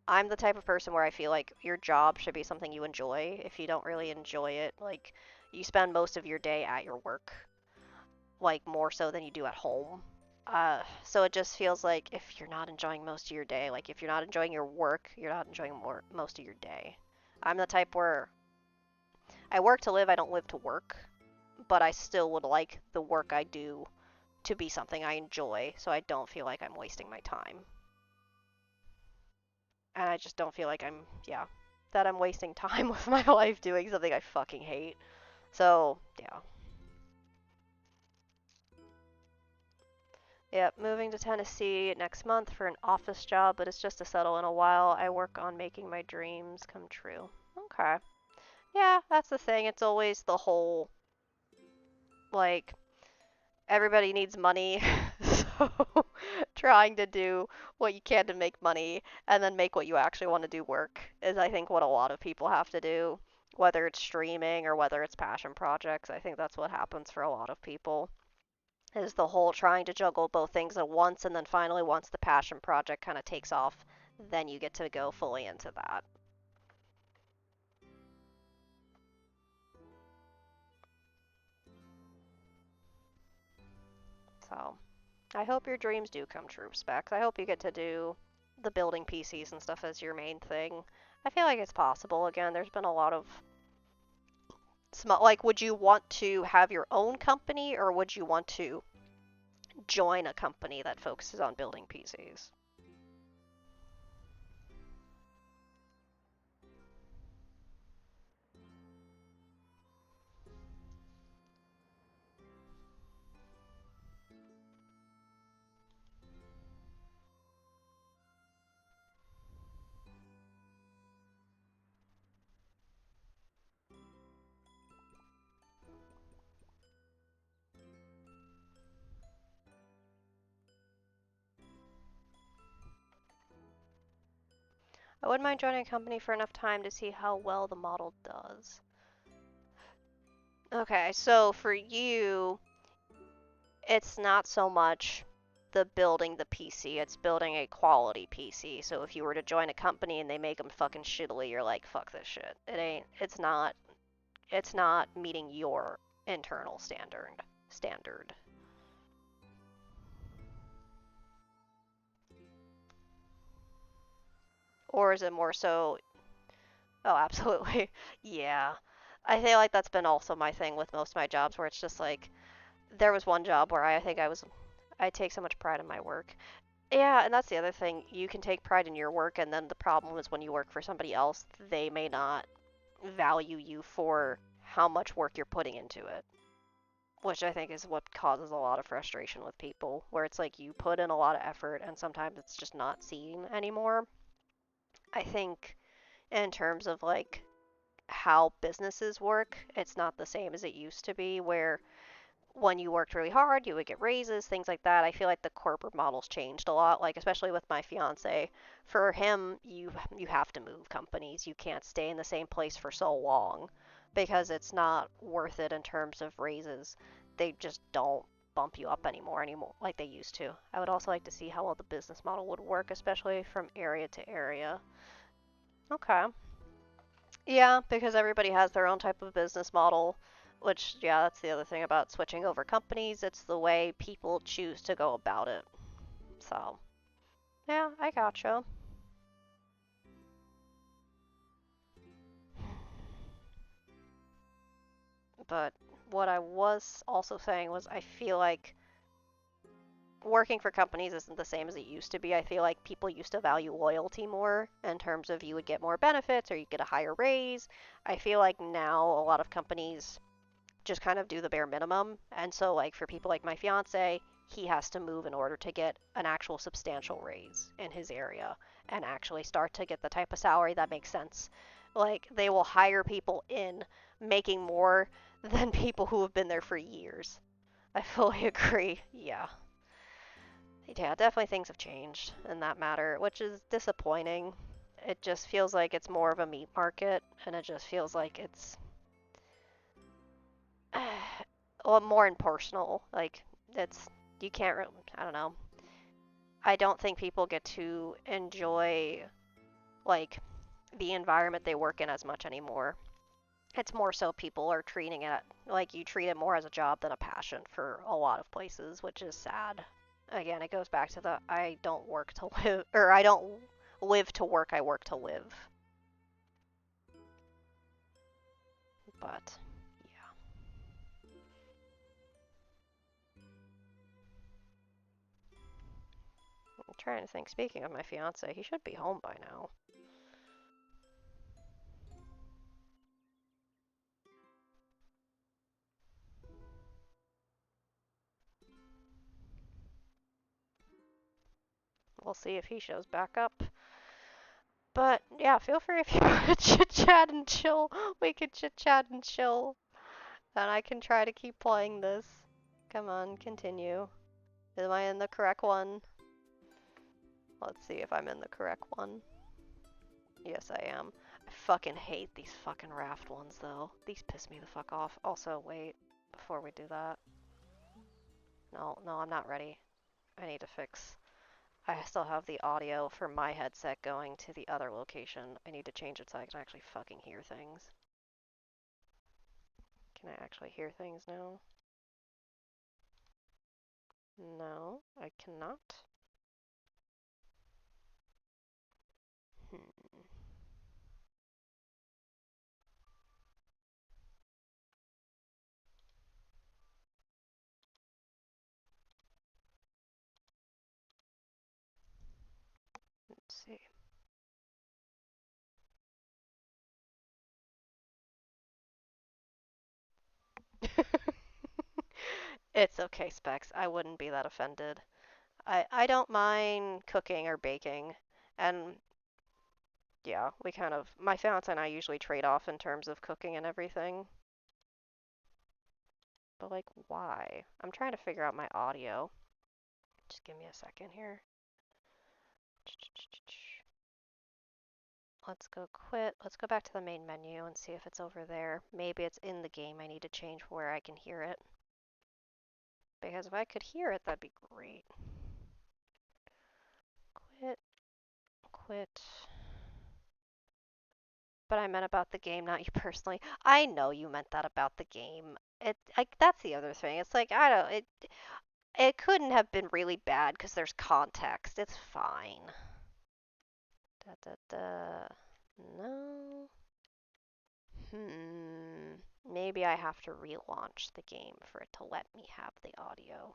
I'm the type of person where I feel like your job should be something you enjoy. If you don't really enjoy it, like, you spend most of your day at your work, like, more so than you do at home. So it just feels like if you're not enjoying most of your day, like, if you're not enjoying your work, you're not enjoying most of your day. I'm the type where I work to live, I don't live to work, but I still would like the work I do to be something I enjoy, so I don't feel like I'm wasting my time. And I just don't feel like that I'm wasting time with my life doing something I fucking hate. So, yeah. Yep, moving to Tennessee next month for an office job, but it's just to settle in a while. I work on making my dreams come true. Okay. Yeah, that's the thing. It's always the whole, like, everybody needs money, so trying to do what you can to make money and then make what you actually want to do work is, I think, what a lot of people have to do, whether it's streaming or whether it's passion projects. I think that's what happens for a lot of people, is the whole trying to juggle both things at once, and then finally, once the passion project kind of takes off, then you get to go fully into that. So, I hope your dreams do come true, Specs. I hope you get to do the building PCs and stuff as your main thing. I feel like it's possible. Again, there's been a lot of small. Like, would you want to have your own company, or would you want to join a company that focuses on building PCs? I wouldn't mind joining a company for enough time to see how well the model does. Okay, so for you, it's not so much the building the PC, it's building a quality PC. So if you were to join a company and they make them fucking shittily, you're like, fuck this shit. It's not meeting your internal standard. Or is it more so, oh, absolutely. Yeah. I feel like that's been also my thing with most of my jobs, where it's just like, there was one job where I take so much pride in my work. Yeah, and that's the other thing. You can take pride in your work, and then the problem is when you work for somebody else, they may not value you for how much work you're putting into it, which I think is what causes a lot of frustration with people, where it's like you put in a lot of effort and sometimes it's just not seen anymore. I think in terms of like how businesses work, it's not the same as it used to be, where when you worked really hard, you would get raises, things like that. I feel like the corporate model's changed a lot, like especially with my fiance. For him, you have to move companies. You can't stay in the same place for so long because it's not worth it in terms of raises. They just don't bump you up anymore like they used to. I would also like to see how well the business model would work, especially from area to area. Okay. Yeah, because everybody has their own type of business model, which, yeah, that's the other thing about switching over companies. It's the way people choose to go about it. So, yeah, I gotcha. But what I was also saying was I feel like working for companies isn't the same as it used to be. I feel like people used to value loyalty more in terms of you would get more benefits or you get a higher raise. I feel like now a lot of companies just kind of do the bare minimum. And so, like, for people like my fiance, he has to move in order to get an actual substantial raise in his area and actually start to get the type of salary that makes sense. Like, they will hire people in making more than people who have been there for years. I fully agree. Yeah. Yeah, definitely things have changed in that matter, which is disappointing. It just feels like it's more of a meat market, and it just feels like it's well, more impersonal. Like, it's you can't, I don't know. I don't think people get to enjoy, like, the environment they work in as much anymore. It's more so people are treating it like you treat it more as a job than a passion for a lot of places, which is sad. Again, it goes back to the I don't work to live, or I don't live to work, I work to live. But, yeah. I'm trying to think, speaking of my fiance, he should be home by now. We'll see if he shows back up. But yeah, feel free if you want to chit chat and chill. We can chit chat and chill. And I can try to keep playing this. Come on, continue. Am I in the correct one? Let's see if I'm in the correct one. Yes, I am. I fucking hate these fucking raft ones, though. These piss me the fuck off. Also, wait, before we do that. No, I'm not ready. I need to fix. I still have the audio for my headset going to the other location. I need to change it so I can actually fucking hear things. Can I actually hear things now? No, I cannot. Let's see. It's okay, Specs. I wouldn't be that offended. I don't mind cooking or baking. And yeah, my fiance and I usually trade off in terms of cooking and everything. But like, why? I'm trying to figure out my audio. Just give me a second here. Let's go quit. Let's go back to the main menu and see if it's over there. Maybe it's in the game. I need to change where I can hear it. Because if I could hear it, that'd be great. Quit. Quit. But I meant about the game, not you personally. I know you meant that about the game. That's the other thing. It's like, I don't, it couldn't have been really bad because there's context. It's fine. Da da da. No. Maybe I have to relaunch the game for it to let me have the audio.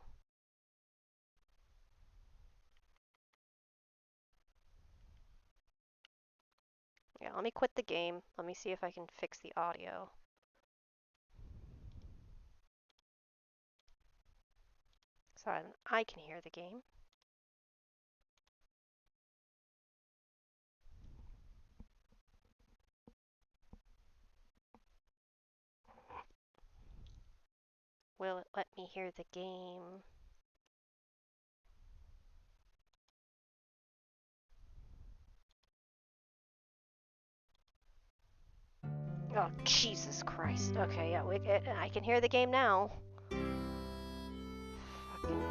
Yeah, let me quit the game. Let me see if I can fix the audio. So I can hear the game. Will it let me hear the game? Oh, Jesus Christ. Okay, yeah, I can hear the game now. Fucking...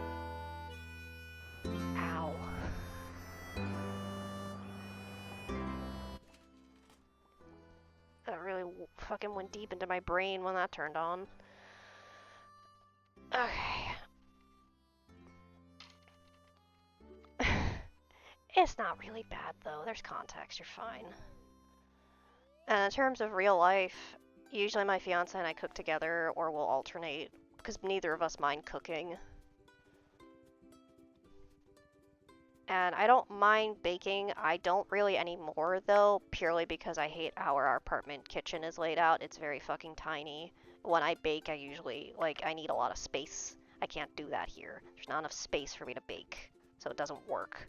Ow. That really fucking went deep into my brain when that turned on. Okay. It's not really bad, though. There's context. You're fine. And in terms of real life, usually my fiance and I cook together, or we'll alternate, because neither of us mind cooking. And I don't mind baking. I don't really anymore, though, purely because I hate how our apartment kitchen is laid out. It's very fucking tiny. When I bake, I usually, I need a lot of space. I can't do that here. There's not enough space for me to bake, so it doesn't work.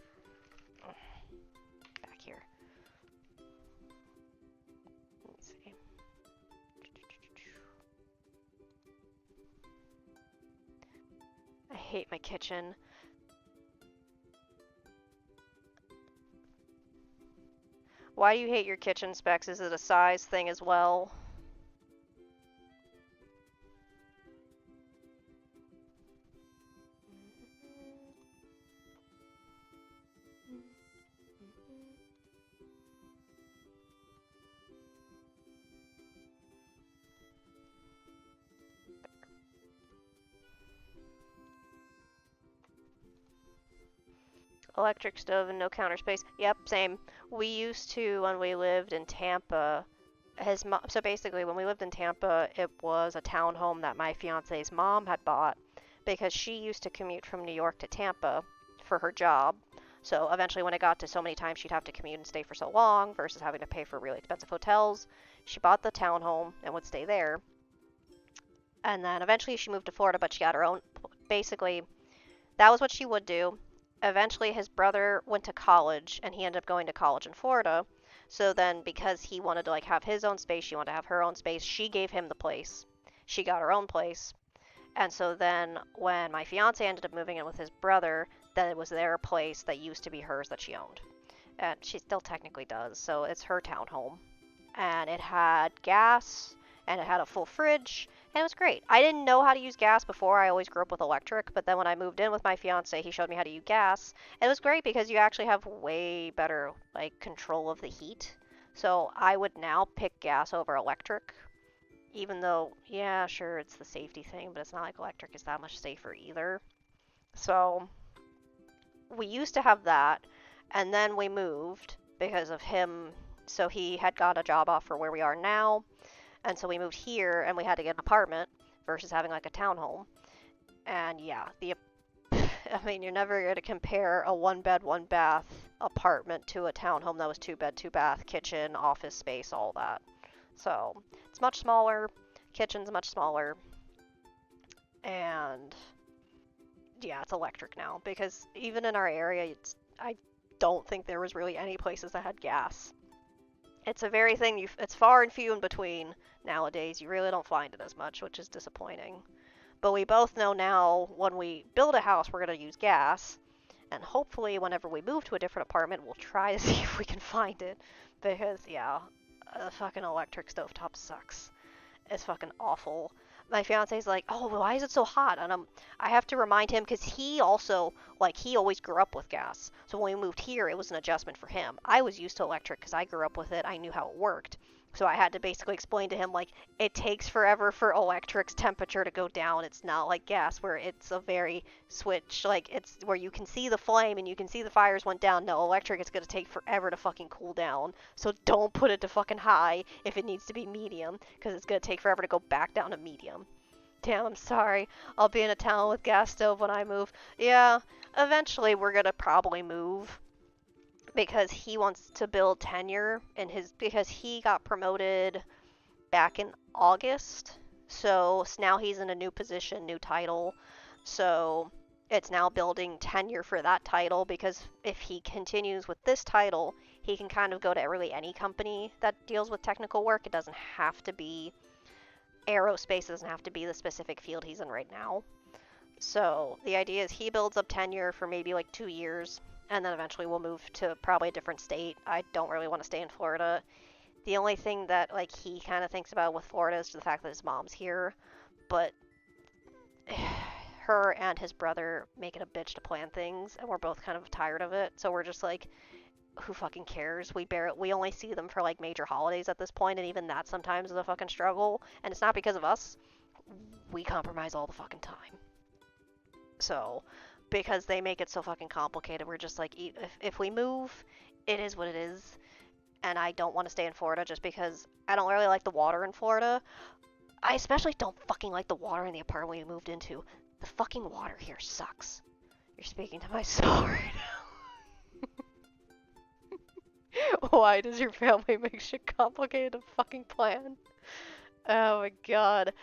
Back here. Let me see. I hate my kitchen. Why do you hate your kitchen, Specs? Is it a size thing as well? Electric stove and no counter space. Yep, same. We used to, when we lived in Tampa, so basically when we lived in Tampa, it was a townhome that my fiance's mom had bought because she used to commute from New York to Tampa for her job. So eventually when it got to so many times she'd have to commute and stay for so long versus having to pay for really expensive hotels, she bought the townhome and would stay there. And then eventually she moved to Florida, but she got her own, basically, that was what she would do. Eventually his brother went to college and he ended up going to college in Florida. So then because he wanted to like have his own space, she wanted to have her own space, she gave him the place. She got her own place. And so then when my fiance ended up moving in with his brother, then it was their place that used to be hers that she owned. And she still technically does, so it's her townhome. And it had gas, and it had a full fridge, and it was great. I didn't know how to use gas before. I always grew up with electric, but then when I moved in with my fiance, he showed me how to use gas. It was great because you actually have way better like control of the heat. So I would now pick gas over electric, even though, yeah, sure, it's the safety thing, but it's not like electric is that much safer either. So we used to have that, and then we moved because of him. So he had got a job offer where we are now, and so we moved here, and we had to get an apartment versus having like a townhome. And yeah, I mean, you're never going to compare a 1 bed, 1 bath apartment to a townhome that was 2 bed, 2 bath, kitchen, office space, all that. So it's much smaller, kitchen's much smaller, and yeah, it's electric now because even in our area, I don't think there was really any places that had gas. It's a very thing, it's far and few in between nowadays. You really don't find it as much, which is disappointing. But we both know now when we build a house, we're going to use gas. And hopefully whenever we move to a different apartment, we'll try to see if we can find it. Because, yeah, a fucking electric stovetop sucks. It's fucking awful. My fiance's like, oh, why is it so hot? And I have to remind him because he also, like, he always grew up with gas. So when we moved here, it was an adjustment for him. I was used to electric because I grew up with it. I knew how it worked. So I had to basically explain to him, like, it takes forever for electric's temperature to go down. It's not like gas where it's a very switch, like, it's where you can see the flame and you can see the fires went down. No, electric, it's going to take forever to fucking cool down. So don't put it to fucking high if it needs to be medium, because it's going to take forever to go back down to medium. Damn, I'm sorry. I'll be in a town with gas stove when I move. Yeah, eventually we're going to probably move. Because he wants to build tenure in because he got promoted back in August. So now he's in a new position, new title. So it's now building tenure for that title because if he continues with this title, he can kind of go to really any company that deals with technical work. It doesn't have to be aerospace, it doesn't have to be the specific field he's in right now. So the idea is he builds up tenure for maybe like 2 years. And then eventually we'll move to probably a different state. I don't really want to stay in Florida. The only thing that like he kind of thinks about with Florida is the fact that his mom's here. But her and his brother make it a bitch to plan things, and we're both kind of tired of it. So we're just like, who fucking cares? We only see them for like major holidays at this point, and even that sometimes is a fucking struggle. And it's not because of us. We compromise all the fucking time. So because they make it so fucking complicated. We're just like, if we move, it is what it is. And I don't want to stay in Florida just because I don't really like the water in Florida. I especially don't fucking like the water in the apartment we moved into. The fucking water here sucks. You're speaking to my soul right now. Why does your family make shit complicated to fucking plan? Oh my god.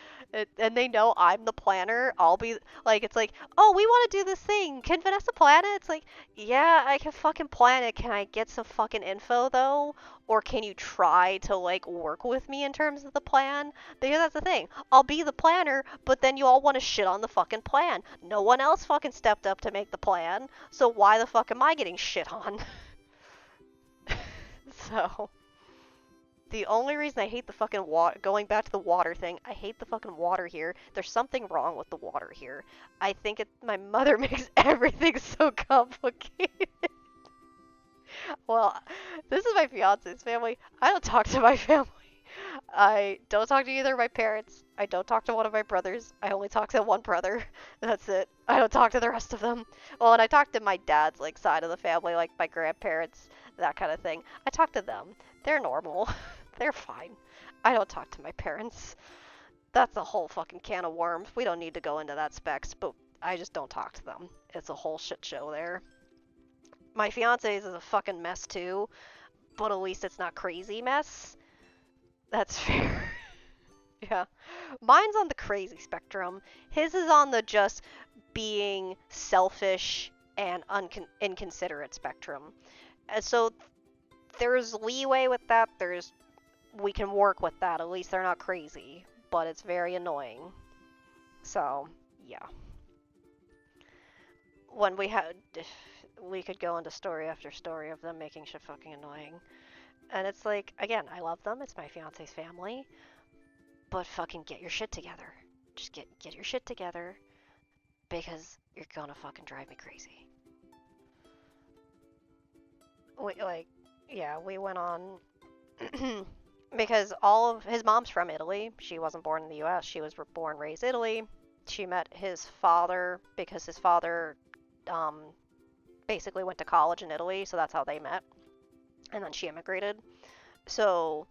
And they know I'm the planner. I'll be like, it's like, oh, we want to do this thing. Can Vanessa plan it? It's like, yeah, I can fucking plan it. Can I get some fucking info though? Or can you try to like work with me in terms of the plan? Because that's the thing. I'll be the planner, but then you all want to shit on the fucking plan. No one else fucking stepped up to make the plan. So why the fuck am I getting shit on? So the only reason I hate the fucking water, going back to the water thing, I hate the fucking water here. There's something wrong with the water here. I think my mother makes everything so complicated. Well, this is my fiance's family. I don't talk to my family. I don't talk to either of my parents. I don't talk to one of my brothers. I only talk to one brother. That's it. I don't talk to the rest of them. Well, and I talk to my dad's like side of the family, like my grandparents, that kind of thing. I talk to them. They're normal. They're fine. I don't talk to my parents. That's a whole fucking can of worms. We don't need to go into that specs, but I just don't talk to them. It's a whole shit show there. My fiance's is a fucking mess too, but at least it's not crazy mess. That's fair. Yeah. Mine's on the crazy spectrum. His is on the just being selfish and inconsiderate spectrum. And so there's leeway with that. We can work with that. At least they're not crazy, but it's very annoying. So, yeah. When we could go into story after story of them making shit fucking annoying. And it's like, again, I love them. It's my fiance's family. But fucking get your shit together. Just get your shit together. Because you're gonna fucking drive me crazy. We went on... because all of... His mom's from Italy. She wasn't born in the US. She was born, raised Italy. She met his father because his father basically went to college in Italy, so that's how they met. And then she immigrated. So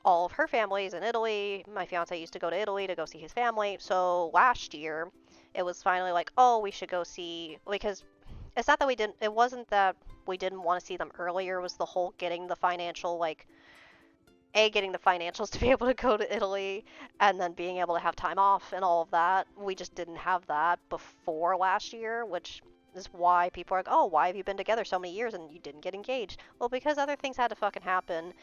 all of her family's in Italy. My fiance used to go to Italy to go see his family. So last year, it was finally like, oh, we should go see, because it's not that it wasn't that we didn't want to see them earlier. It was the whole getting the financial, like, getting the financials to be able to go to Italy and then being able to have time off and all of that. We just didn't have that before last year, which is why people are like, oh, why have you been together so many years and you didn't get engaged? Well, because other things had to fucking happen.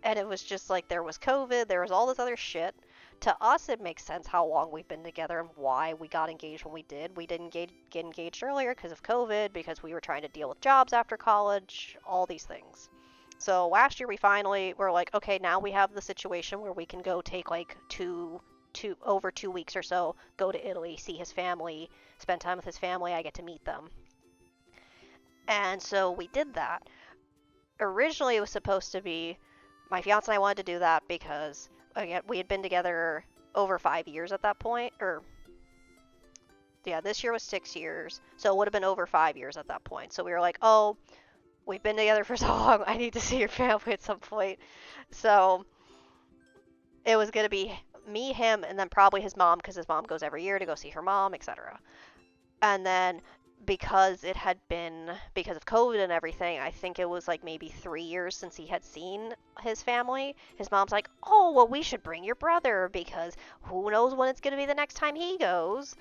And it was just like there was COVID, there was all this other shit. To us, it makes sense how long we've been together and why we got engaged when we did. We didn't get engaged earlier because of COVID, because we were trying to deal with jobs after college, all these things. So last year we finally were like, okay, now we have the situation where we can go take like over 2 weeks or so, go to Italy, see his family, spend time with his family, I get to meet them. And so we did that. Originally it was supposed to be, my fiance and I wanted to do that because, again, we had been together over 5 years at that point, this year was 6 years, so it would have been over 5 years at that point. So we were like, oh, we've been together for so long, I need to see your family at some point. So it was going to be me, him, and then probably his mom, because his mom goes every year to go see her mom, etc. And then because it had been, because of COVID and everything, I think it was like maybe 3 years since he had seen his family. His mom's like, oh, well, we should bring your brother, because who knows when it's going to be the next time he goes.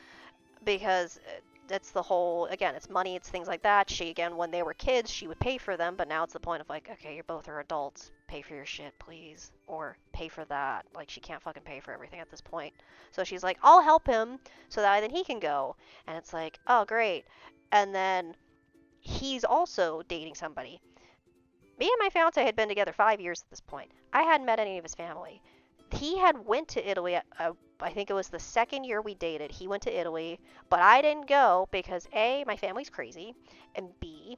Because that's the whole, again, it's money, it's things like that. She, again, when they were kids, she would pay for them, but now it's the point of like, okay, you both are adults, pay for your shit, please, or pay for that. Like, she can't fucking pay for everything at this point. So she's like, I'll help him so that then he can go. And it's like, oh, great. And then he's also dating somebody. Me and my fiance had been together 5 years at this point. I hadn't met any of his family. He had went to Italy, I think it was the second year we dated, he went to Italy, but I didn't go because A, my family's crazy, and B,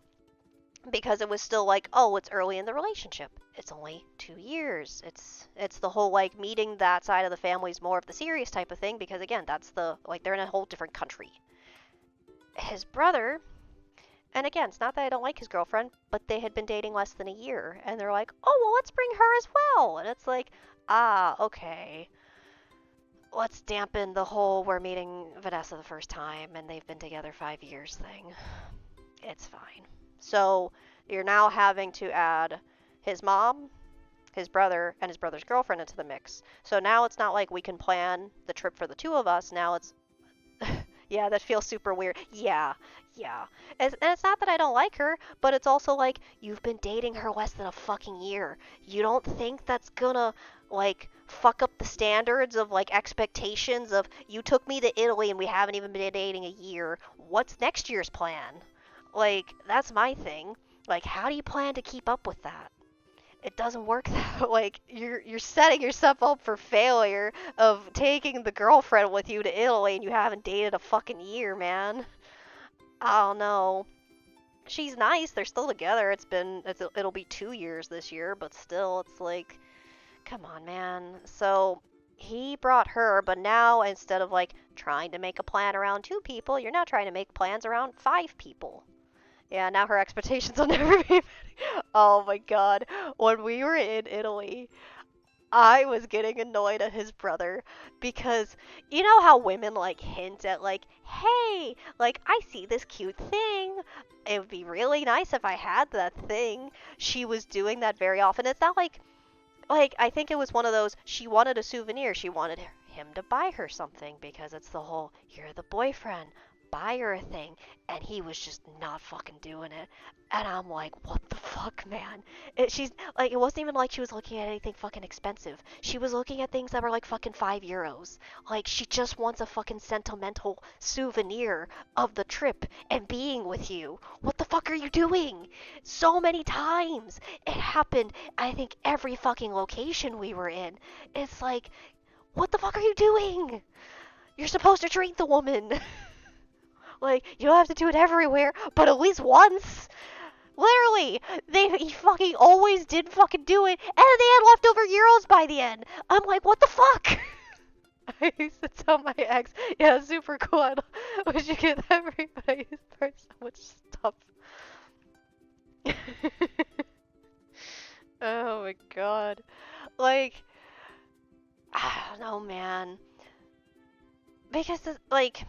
because it was still like, oh, it's early in the relationship. It's only 2 years. It's the whole, like, meeting that side of the family is more of the serious type of thing, because again, that's the, like, they're in a whole different country. His brother, and again, it's not that I don't like his girlfriend, but they had been dating less than a year, and they're like, oh, well, let's bring her as well. And it's like, okay. Let's dampen the whole we're meeting Vanessa the first time and they've been together 5 years thing. It's fine. So you're now having to add his mom, his brother, and his brother's girlfriend into the mix. So now it's not like we can plan the trip for the two of us. Now it's... yeah, that feels super weird. Yeah. And it's not that I don't like her, but it's also like, you've been dating her less than a fucking year. You don't think that's gonna, like, fuck up the standards of, like, expectations of, you took me to Italy and we haven't even been dating a year. What's next year's plan? Like, that's my thing. Like, how do you plan to keep up with that? It doesn't work that like you're setting yourself up for failure of taking the girlfriend with you to Italy and you haven't dated a fucking year, man. I don't know. She's nice. They're still together. It'll be 2 years this year, but still, it's like, come on, man. So he brought her, but now instead of like trying to make a plan around 2 people, you're now trying to make plans around 5 people. Yeah, now her expectations will never be met. Oh my god. When we were in Italy, I was getting annoyed at his brother because you know how women like hint at like, hey, like I see this cute thing. It would be really nice if I had that thing. She was doing that very often. It's not like I think it was one of those she wanted a souvenir. She wanted him to buy her something because it's the whole you're the boyfriend, buy her a thing, and he was just not fucking doing it. And I'm like, what the fuck, man? She's like, it wasn't even like she was looking at anything fucking expensive. She was looking at things that were like fucking €5. Like she just wants a fucking sentimental souvenir of the trip and being with you. What the fuck are you doing? So many times it happened. I think every fucking location we were in. It's like, what the fuck are you doing? You're supposed to treat the woman. Like, you don't have to do it everywhere, but at least once. Literally, he fucking always did fucking do it, and then they had leftover euros by the end. I'm like, what the fuck? I used to tell my ex, yeah, super cool. We should get that for you, but I used to buy so much stuff. Oh my god. Like, I don't know, man. Because, like,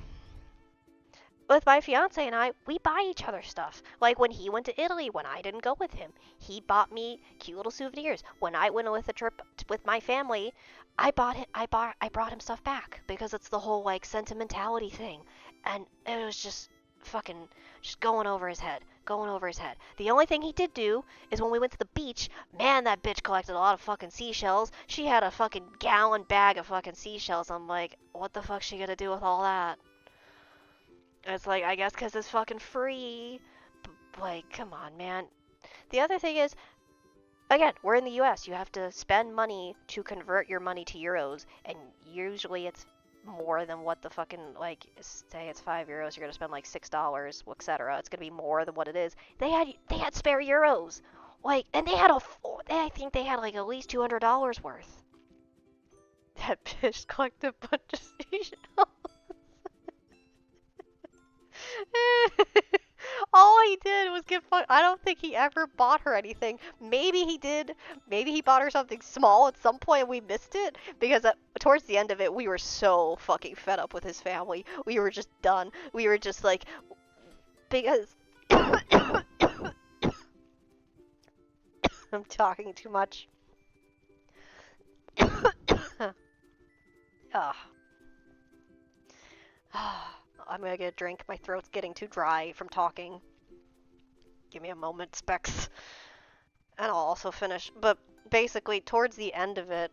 with my fiance and I, we buy each other stuff. Like when he went to Italy, when I didn't go with him, he bought me cute little souvenirs. When I went with a trip with my family, I brought him stuff back because it's the whole like sentimentality thing, and it was just fucking just going over his head, going over his head. The only thing he did do is when we went to the beach, man, that bitch collected a lot of fucking seashells. She had a fucking gallon bag of fucking seashells. I'm like, what the fuck's she gonna do with all that? It's like, I guess because it's fucking free. Like, come on, man. The other thing is, again, we're in the US. You have to spend money to convert your money to euros, and usually it's more than what the fucking, like, say it's €5, you're gonna spend like $6, etc. It's gonna be more than what it is. They had spare euros. Like, and I think they had like at least $200 worth. That bitch collected a bunch of seashells. All he did was get fucked. I don't think he ever bought her anything. Maybe he did. Maybe he bought her something small at some point and we missed it. Because towards the end of it, we were so fucking fed up with his family. We were just done. We were just like... Because... I'm talking too much. Ugh. I'm gonna get a drink. My throat's getting too dry from talking. Give me a moment, Specs. And I'll also finish. But basically, towards the end of it,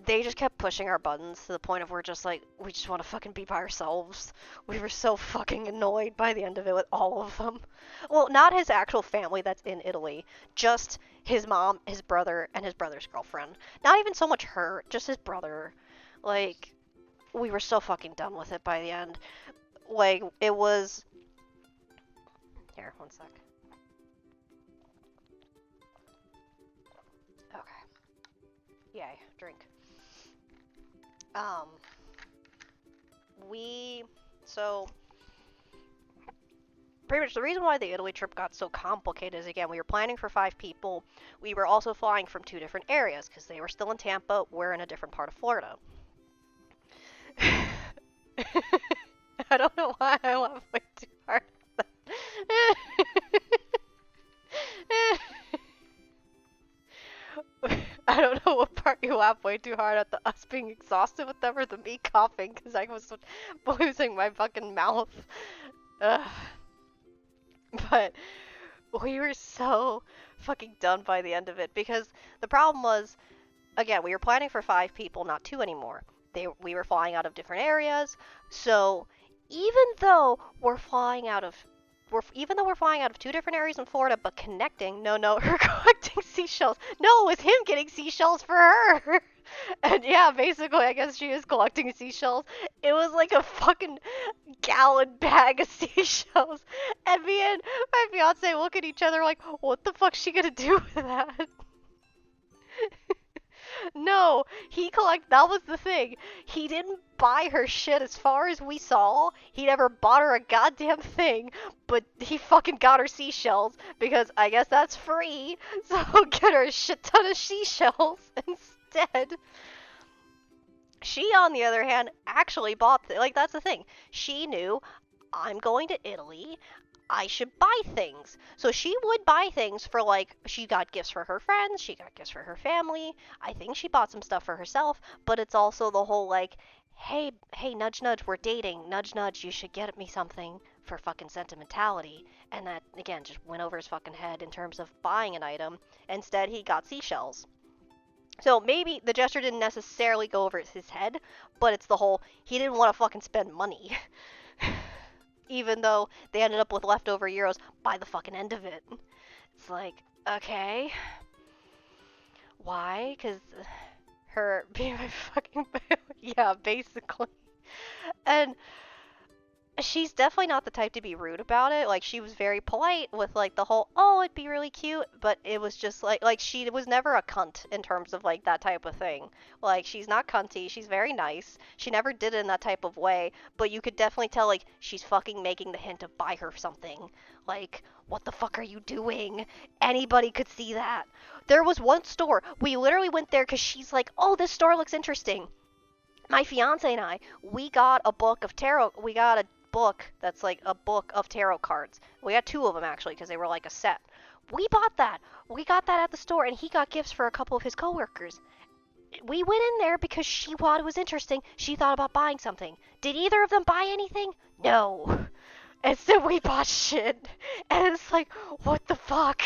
they just kept pushing our buttons to the point of we're just like, we just want to fucking be by ourselves. We were so fucking annoyed by the end of it with all of them. Well, not his actual family that's in Italy. Just his mom, his brother, and his brother's girlfriend. Not even so much her, just his brother. Like... We were so fucking done with it by the end. Like, it was... Here, one sec. Okay. Yay, drink. So... Pretty much the reason why the Italy trip got so complicated is, again, we were planning for 5 people. We were also flying from 2 different areas, because they were still in Tampa, we're in a different part of Florida. I don't know why I laugh way too hard. I don't know what part you laugh way too hard at, the us being exhausted with them or the me coughing because I was losing my fucking mouth. Ugh. But we were so fucking done by the end of it because the problem was, again, we were planning for 5 people, not 2 anymore. We were flying out of different areas, so even though we're flying out of 2 different areas in Florida, but connecting, her collecting seashells. No, it was him getting seashells for her. And yeah, basically, I guess she is collecting seashells. It was like a fucking gallon bag of seashells. And me and my fiance look at each other like, what the fuck's she gonna do with that? No, that was the thing. He didn't buy her shit as far as we saw. He never bought her a goddamn thing, but he fucking got her seashells because I guess that's free. So get her a shit ton of seashells instead. She, on the other hand, actually bought, like, that's the thing. She knew, I'm going to Italy. I should buy things. So she would buy things for, like, she got gifts for her friends, she got gifts for her family. I think she bought some stuff for herself, but it's also the whole, like, hey, nudge, nudge, we're dating. Nudge, nudge, you should get me something for fucking sentimentality. And that, again, just went over his fucking head in terms of buying an item. Instead, he got seashells. So maybe the gesture didn't necessarily go over his head, but it's the whole, he didn't want to fucking spend money. Even though they ended up with leftover euros by the fucking end of it. It's like, okay. Why? Because her being my fucking... yeah, basically. And she's definitely not the type to be rude about it. Like, she was very polite with, like, the whole, oh, it'd be really cute, but it was just, like, she was never a cunt in terms of, like, that type of thing. Like, she's not cunty, she's very nice. She never did it in that type of way, but you could definitely tell, like, she's fucking making the hint of buy her something. Like, what the fuck are you doing? Anybody could see that. There was one store, we literally went there because she's like, oh, this store looks interesting. My fiance and I, we got a book of tarot, we got a book that's like a book of tarot cards. We got 2 of them actually because they were like a set. We bought that. We got that at the store, and he got gifts for a couple of his coworkers. We went in there because she thought it was interesting. She thought about buying something. Did either of them buy anything? No. Instead, we bought shit. And it's like, what the fuck?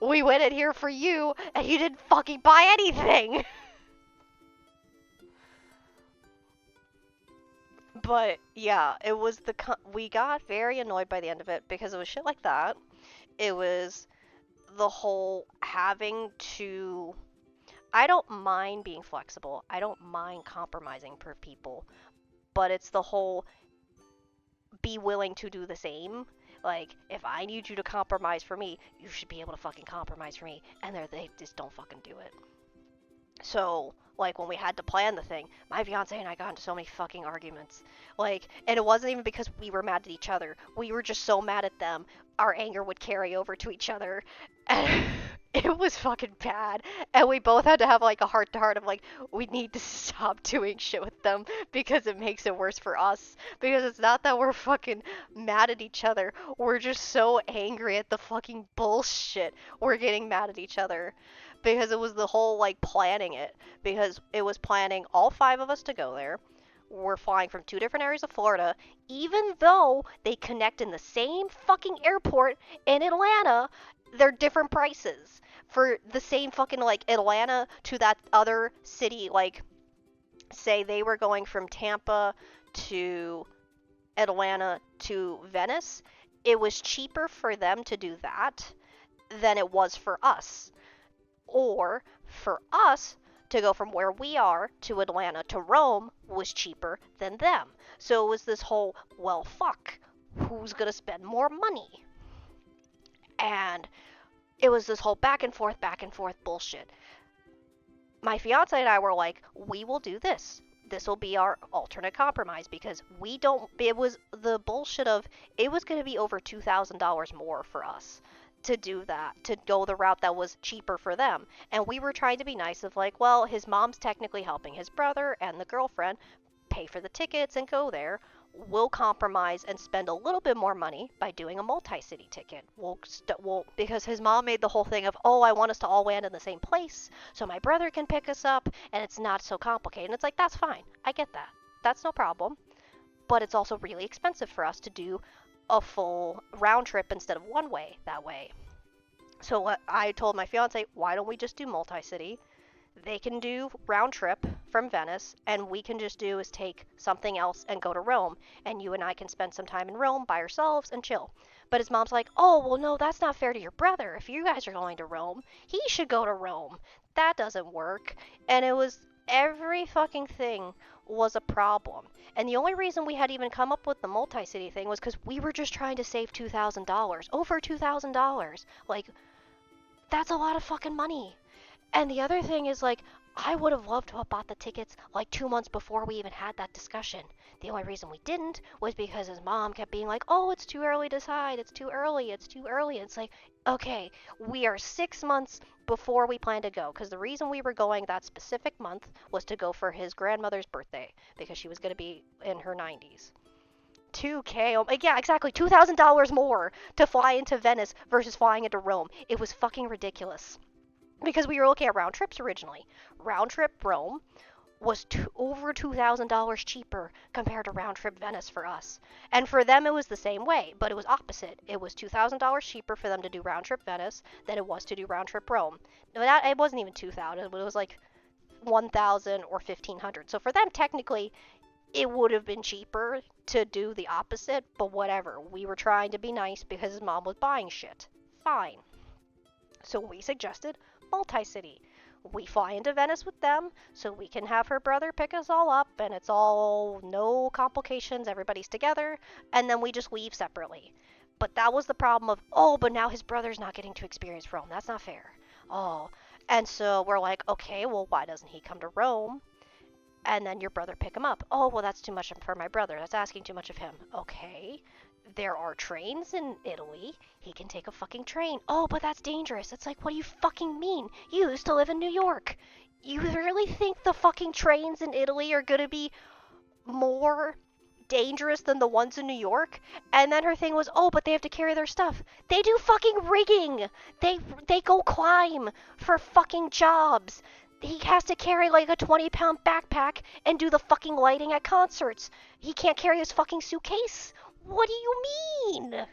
We went in here for you, and you didn't fucking buy anything. But yeah, it was we got very annoyed by the end of it because it was shit like that. It was the whole having to. I don't mind being flexible. I don't mind compromising for people, but it's the whole be willing to do the same. Like, if I need you to compromise for me, you should be able to fucking compromise for me, and they just don't fucking do it. So, like, when we had to plan the thing, my fiance and I got into so many fucking arguments. Like, and it wasn't even because we were mad at each other. We were just so mad at them, our anger would carry over to each other. And it was fucking bad. And we both had to have, like, a heart-to-heart of, like, we need to stop doing shit with them because it makes it worse for us. Because it's not that we're fucking mad at each other. We're just so angry at the fucking bullshit we're getting mad at each other. Because it was the whole, like, planning it. Because it was planning all 5 of us to go there. We're flying from 2 different areas of Florida, even though they connect in the same fucking airport in Atlanta, they're different prices. For the same fucking, like, Atlanta to that other city, like, say they were going from Tampa to Atlanta to Venice, it was cheaper for them to do that than it was for us. Or for us to go from where we are to Atlanta to Rome was cheaper than them. So it was this whole, well, fuck, who's gonna spend more money? And it was this whole back and forth bullshit. My fiance and I were like, we will do this. This will be our alternate compromise because it was the bullshit of, it was gonna be over $2,000 more for us to do that, to go the route that was cheaper for them. And we were trying to be nice of like, well, his mom's technically helping his brother and the girlfriend pay for the tickets and go there. We'll compromise and spend a little bit more money by doing a multi-city ticket. Because his mom made the whole thing of, oh, I want us to all land in the same place so my brother can pick us up and it's not so complicated. And it's like, that's fine. I get that. That's no problem. But it's also really expensive for us to do a full round trip instead of one way that way. So I told my fiance, why don't we just do multi-city? They can do round trip from Venice, and we can just do is take something else and go to Rome, and you and I can spend some time in Rome by ourselves and chill. But his mom's like, oh, well, no, that's not fair to your brother. If you guys are going to Rome, he should go to Rome. That doesn't work. And it was every fucking thing was a problem. And the only reason we had even come up with the multi-city thing was because we were just trying to save $2,000. Over $2,000. Like, that's a lot of fucking money. And the other thing is, like, I would have loved to have bought the tickets like 2 months before we even had that discussion. The only reason we didn't was because his mom kept being like, oh, it's too early to decide. It's too early. It's too early. It's like, okay, we are 6 months before we plan to go. Because the reason we were going that specific month was to go for his grandmother's birthday because she was going to be in her 90s. 2K, yeah, exactly, $2,000 more to fly into Venice versus flying into Rome. It was fucking ridiculous. Because we were looking at round trips originally. Round trip Rome was over $2,000 cheaper compared to round trip Venice for us. And for them, it was the same way, but it was opposite. It was $2,000 cheaper for them to do round trip Venice than it was to do round trip Rome. No, it wasn't even 2,000, but it was like 1,000 or 1,500. So for them, technically, it would have been cheaper to do the opposite, but whatever. We were trying to be nice because his mom was buying shit. Fine. So we suggested multi-city. We fly into Venice with them so we can have her brother pick us all up and it's all no complications, everybody's together, and then we just leave separately. But that was the problem of, oh, but now his brother's not getting to experience Rome. That's not fair. Oh. And so we're like, okay, well, why doesn't he come to Rome? And then your brother pick him up. Oh, well, that's too much for my brother. That's asking too much of him. Okay. There are trains in Italy. He can take a fucking train. Oh, but that's dangerous. It's like, what do you fucking mean? You used to live in New York. You really think the fucking trains in Italy are gonna be more dangerous than the ones in New York? And then her thing was, oh, but they have to carry their stuff. They do fucking rigging. They go climb for fucking jobs. He has to carry like a 20-pound backpack and do the fucking lighting at concerts. He can't carry his fucking suitcase. What do you mean?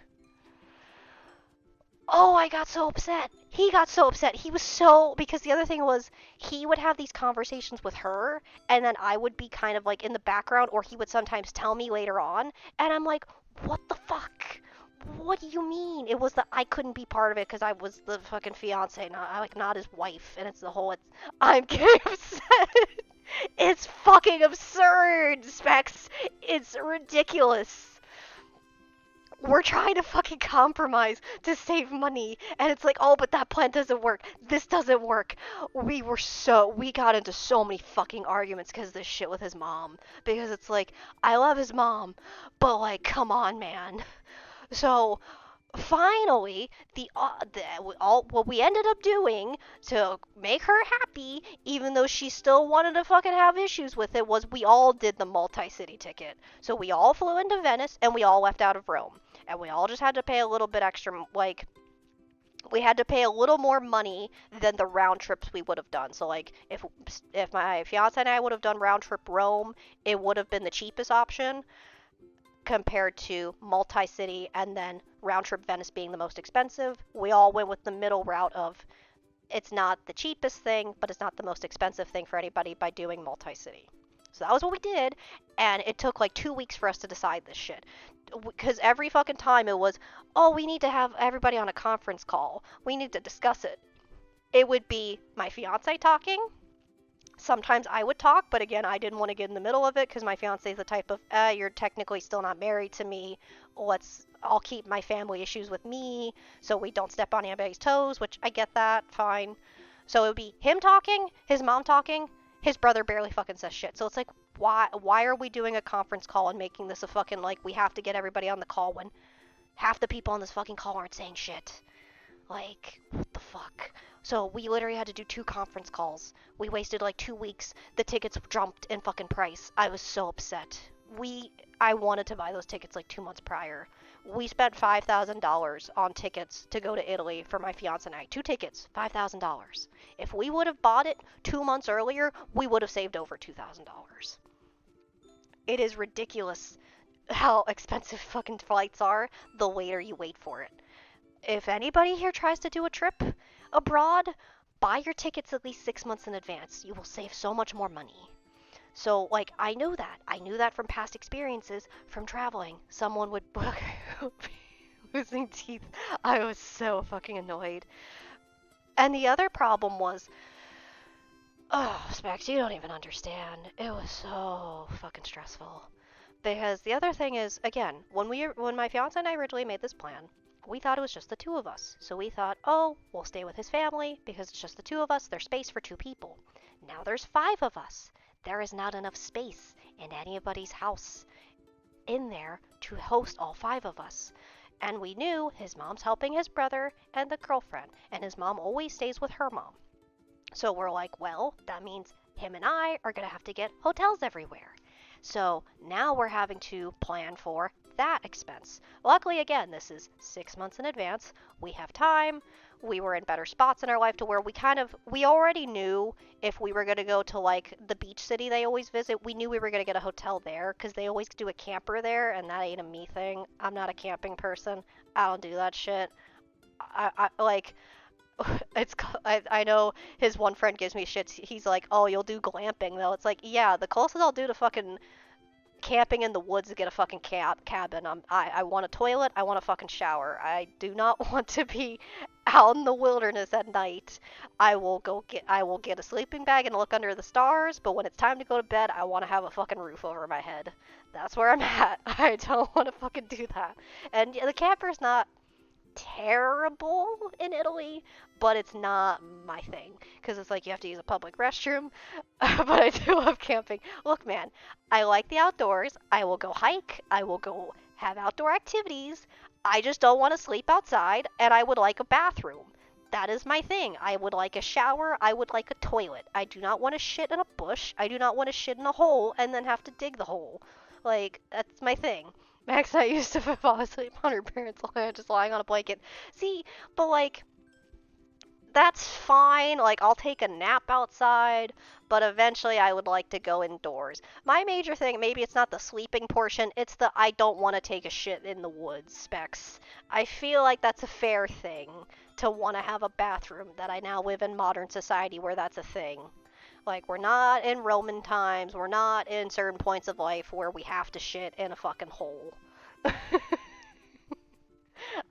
Oh, I got so upset. He got so upset. He was so, because the other thing was, he would have these conversations with her, and then I would be kind of like in the background, or he would sometimes tell me later on, and I'm like, what the fuck? What do you mean? It was that I couldn't be part of it because I was the fucking fiance, not his wife, and it's the whole, I'm getting upset. It's fucking absurd, Specs. It's ridiculous. We're trying to fucking compromise to save money, and it's like, oh, but that plan doesn't work. This doesn't work. We got into so many fucking arguments because of this shit with his mom. Because it's like, I love his mom, but like, come on, man. So, finally, what we ended up doing to make her happy, even though she still wanted to fucking have issues with it, was we all did the multi-city ticket. So we all flew into Venice, and we all left out of Rome. And we all just had to pay a little bit extra, like, we had to pay a little more money than the round trips we would have done. So, like, if my fiance and I would have done round trip Rome, it would have been the cheapest option compared to multi-city and then round trip Venice being the most expensive. We all went with the middle route of, it's not the cheapest thing, but it's not the most expensive thing for anybody by doing multi-city. So that was what we did, and it took like 2 weeks for us to decide this shit. Because every fucking time it was, oh, we need to have everybody on a conference call. We need to discuss it. It would be my fiance talking. Sometimes I would talk, but again, I didn't want to get in the middle of it because my fiance is the type of, you're technically still not married to me. I'll keep my family issues with me so we don't step on anybody's toes, which I get that, fine. So it would be him talking, his mom talking, his brother barely fucking says shit. So it's like, why are we doing a conference call and making this a fucking, like, we have to get everybody on the call when half the people on this fucking call aren't saying shit? Like, what the fuck? So we literally had to do 2 conference calls. We wasted like 2 weeks. The tickets jumped in fucking price. I was so upset. I wanted to buy those tickets like 2 months prior. We spent $5,000 on tickets to go to Italy for my fiance and I. 2 tickets, $5,000. If we would have bought it 2 months earlier, we would have saved over $2,000. It is ridiculous how expensive fucking flights are the later you wait for it. If anybody here tries to do a trip abroad, buy your tickets at least 6 months in advance. You will save so much more money. So, like, I know that. I knew that from past experiences from traveling. Someone would losing teeth. I was so fucking annoyed. And the other problem was, oh, Specs, you don't even understand. It was so fucking stressful. Because the other thing is, again, when my fiance and I originally made this plan, we thought it was just the 2 of us. So we thought, oh, we'll stay with his family because it's just the 2 of us. There's space for 2 people. Now there's 5 of us. There is not enough space in anybody's house in there to host all 5 of us. And we knew his mom's helping his brother and the girlfriend, and his mom always stays with her mom. So we're like, well, that means him and I are going to have to get hotels everywhere. So now we're having to plan for that expense. Luckily, again, this is 6 months in advance. We have time. We were in better spots in our life to where we already knew if we were going to go to like the beach city they always visit, we knew we were going to get a hotel there because they always do a camper there, and that ain't a me thing. I'm not a camping person. I don't do that shit. I like I know his one friend gives me shit. He's like, "Oh, you'll do glamping though." It's like, yeah, the closest I'll do to fucking camping in the woods is get a fucking cabin. I want a toilet. I want a fucking shower. I do not want to be out in the wilderness at night. I will get a sleeping bag and look under the stars. But when it's time to go to bed, I want to have a fucking roof over my head. That's where I'm at. I don't want to fucking do that. And the camper's not terrible in Italy, but it's not my thing because it's like you have to use a public restroom. But I do love camping. Look, man, I like the outdoors. I will go hike. I will go have outdoor activities. I just don't want to sleep outside, and I would like a bathroom. That is my thing. I would like a shower. I would like a toilet. I do not want to shit in a bush. I do not want to shit in a hole and then have to dig the hole. Like, that's my thing. Max and I used to fall asleep on her parents' land just lying on a blanket. See, but like, that's fine. Like, I'll take a nap outside, but eventually I would like to go indoors. My major thing, maybe it's not the sleeping portion, it's the I don't want to take a shit in the woods specs. I feel like that's a fair thing to want to have a bathroom that I now live in modern society where that's a thing. Like, we're not in Roman times. We're not in certain points of life where we have to shit in a fucking hole.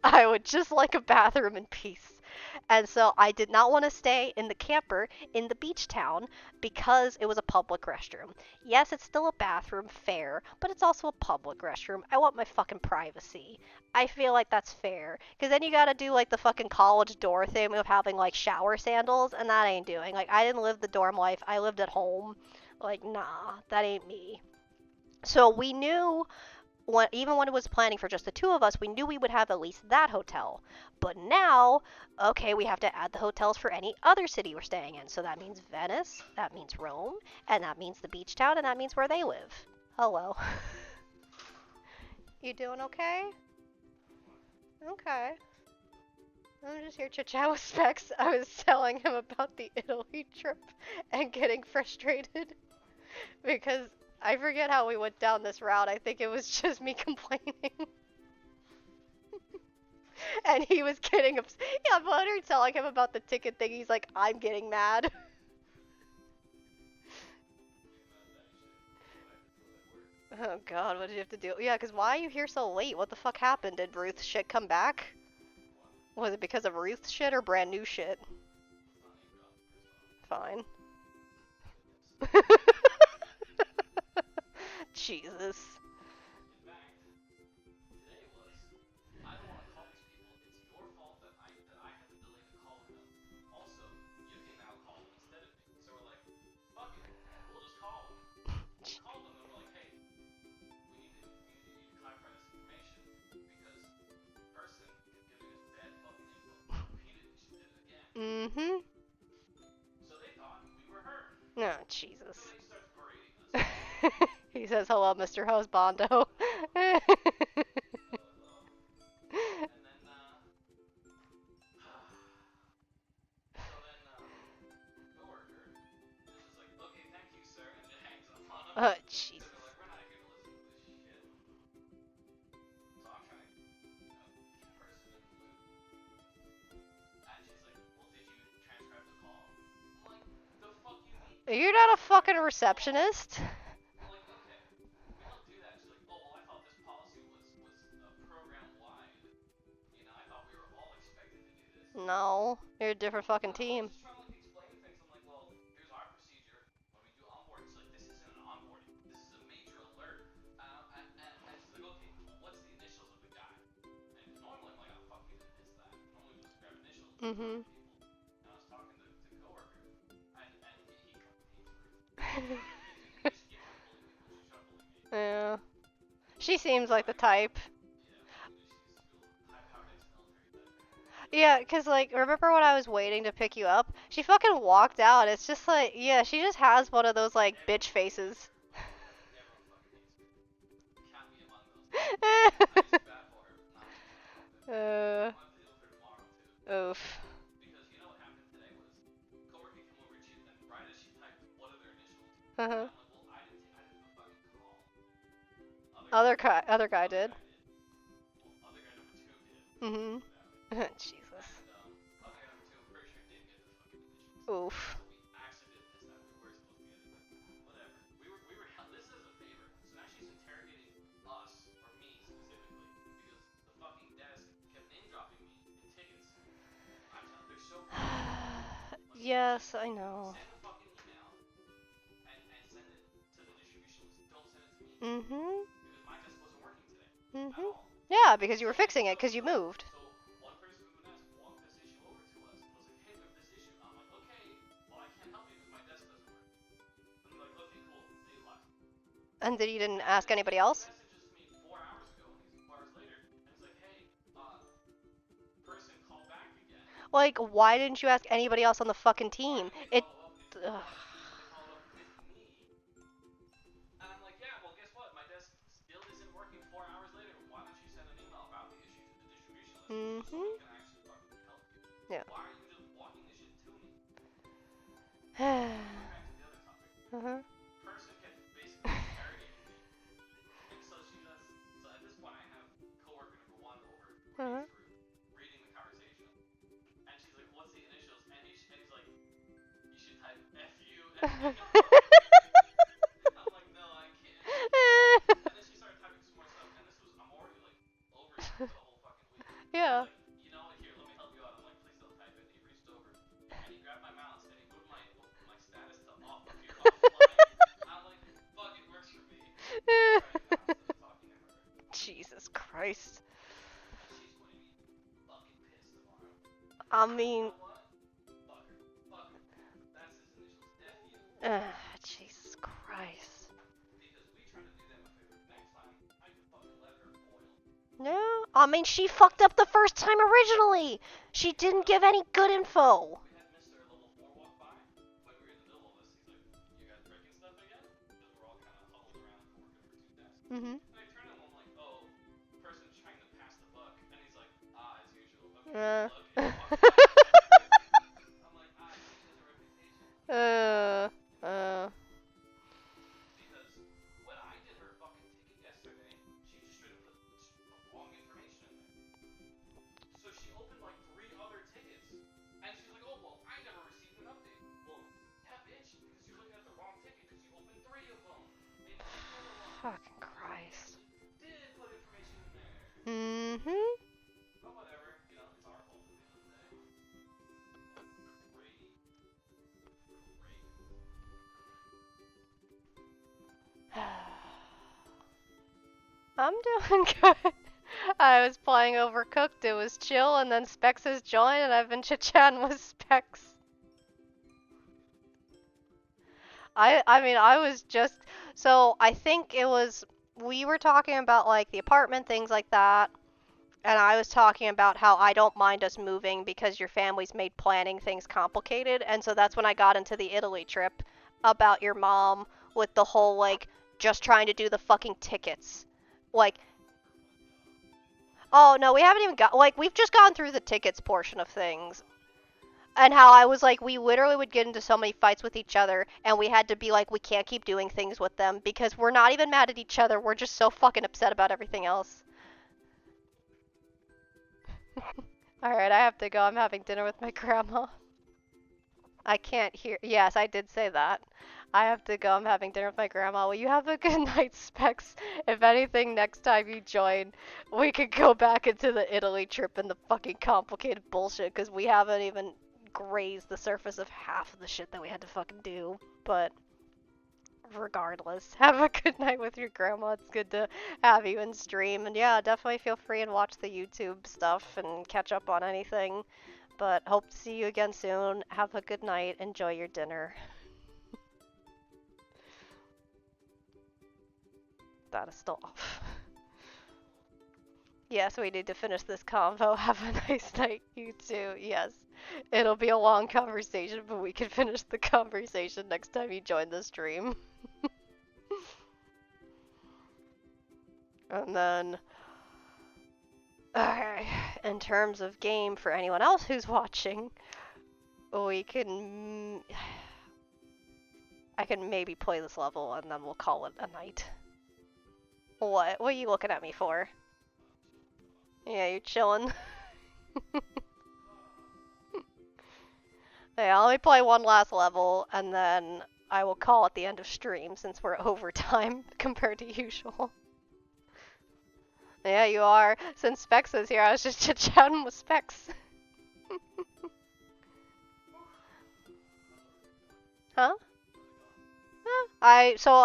I would just like a bathroom in peace. And so I did not want to stay in the camper in the beach town because it was a public restroom. Yes, it's still a bathroom, fair, but it's also a public restroom. I want my fucking privacy. I feel like that's fair. Because then you gotta do like the fucking college dorm thing of having like shower sandals, and that ain't doing. Like, I didn't live the dorm life, I lived at home. Like, nah, that ain't me. So we knew even when it was planning for just the 2 of us, we knew we would have at least that hotel. But now, okay, we have to add the hotels for any other city we're staying in. So that means Venice, that means Rome, and that means the beach town, and that means where they live. Hello. You doing okay? Okay. I'm just here to chat with Specs. I was telling him about the Italy trip and getting frustrated because I forget how we went down this route. I think it was just me complaining. And he was getting upset. Yeah, I'm literally telling him about the ticket thing. He's like, I'm getting mad. Oh god, what did you have to do? Yeah, because why are you here so late? What the fuck happened? Did Ruth's shit come back? Was it because of Ruth's shit or brand new shit? Fine. Jesus. Mm-hmm. Oh, Jesus. He says, hello, Mr. Hosbando. Oh, Jesus. You're not a fucking receptionist. No, you're a different fucking team. Mm-hmm. Yeah. She seems like the type. Yeah, 'cause like, remember when I was waiting to pick you up? She fucking walked out. It's just like, yeah, she just has one of those like bitch faces. uh, oof. Uh-huh. Other guy did. Mhm. Jesus. Oof. Yes, I know. Mhm. Mhm. Yeah, because you were fixing it because you moved. And then you didn't ask anybody else? Like, why didn't you ask anybody else on the fucking team? It. Ugh. Mhm. Yeah. Uh-huh. Uh-huh. Yeah. Jesus Christ. I mean, Jesus Christ. No, I mean she fucked up the first time originally. She didn't give any good info. Mhm. Uh. uh. Fucking Christ. Mhm. I'm doing good. I was playing Overcooked, it was chill, and then Specs has joined, and I've been chit-chatting with Specs. I mean, I was just, so I think it was, we were talking about like the apartment, things like that, and I was talking about how I don't mind us moving because your family's made planning things complicated, and so that's when I got into the Italy trip about your mom with the whole like just trying to do the fucking tickets. Like, oh no, we haven't even got, like, we've just gone through the tickets portion of things. And how I was like, we literally would get into so many fights with each other, and we had to be like, we can't keep doing things with them because we're not even mad at each other, we're just so fucking upset about everything else. Alright, I have to go. I'm having dinner with my grandma. I can't hear. Yes, I did say that. I have to go. I'm having dinner with my grandma. Will you have a good night, Specs? If anything, next time you join, we could go back into the Italy trip and the fucking complicated bullshit, because we haven't even grazed the surface of half of the shit that we had to fucking do. But regardless, have a good night with your grandma. It's good to have you in stream. And yeah, definitely feel free and watch the YouTube stuff and catch up on anything. But hope to see you again soon. Have a good night. Enjoy your dinner. That is still off. Yes, we need to finish this convo. Have a nice night, you too. Yes. It'll be a long conversation, but we can finish the conversation next time you join the stream. And then... Okay, in terms of game for anyone else who's watching, we can... I can maybe play this level and then we'll call it a night. What? What are you looking at me for? Yeah, you're chilling. Yeah, let me play one last level, and then I will call at the end of stream since we're overtime compared to usual. Yeah, you are. Since Specs is here, I was just chit-chatting with Specs. Huh?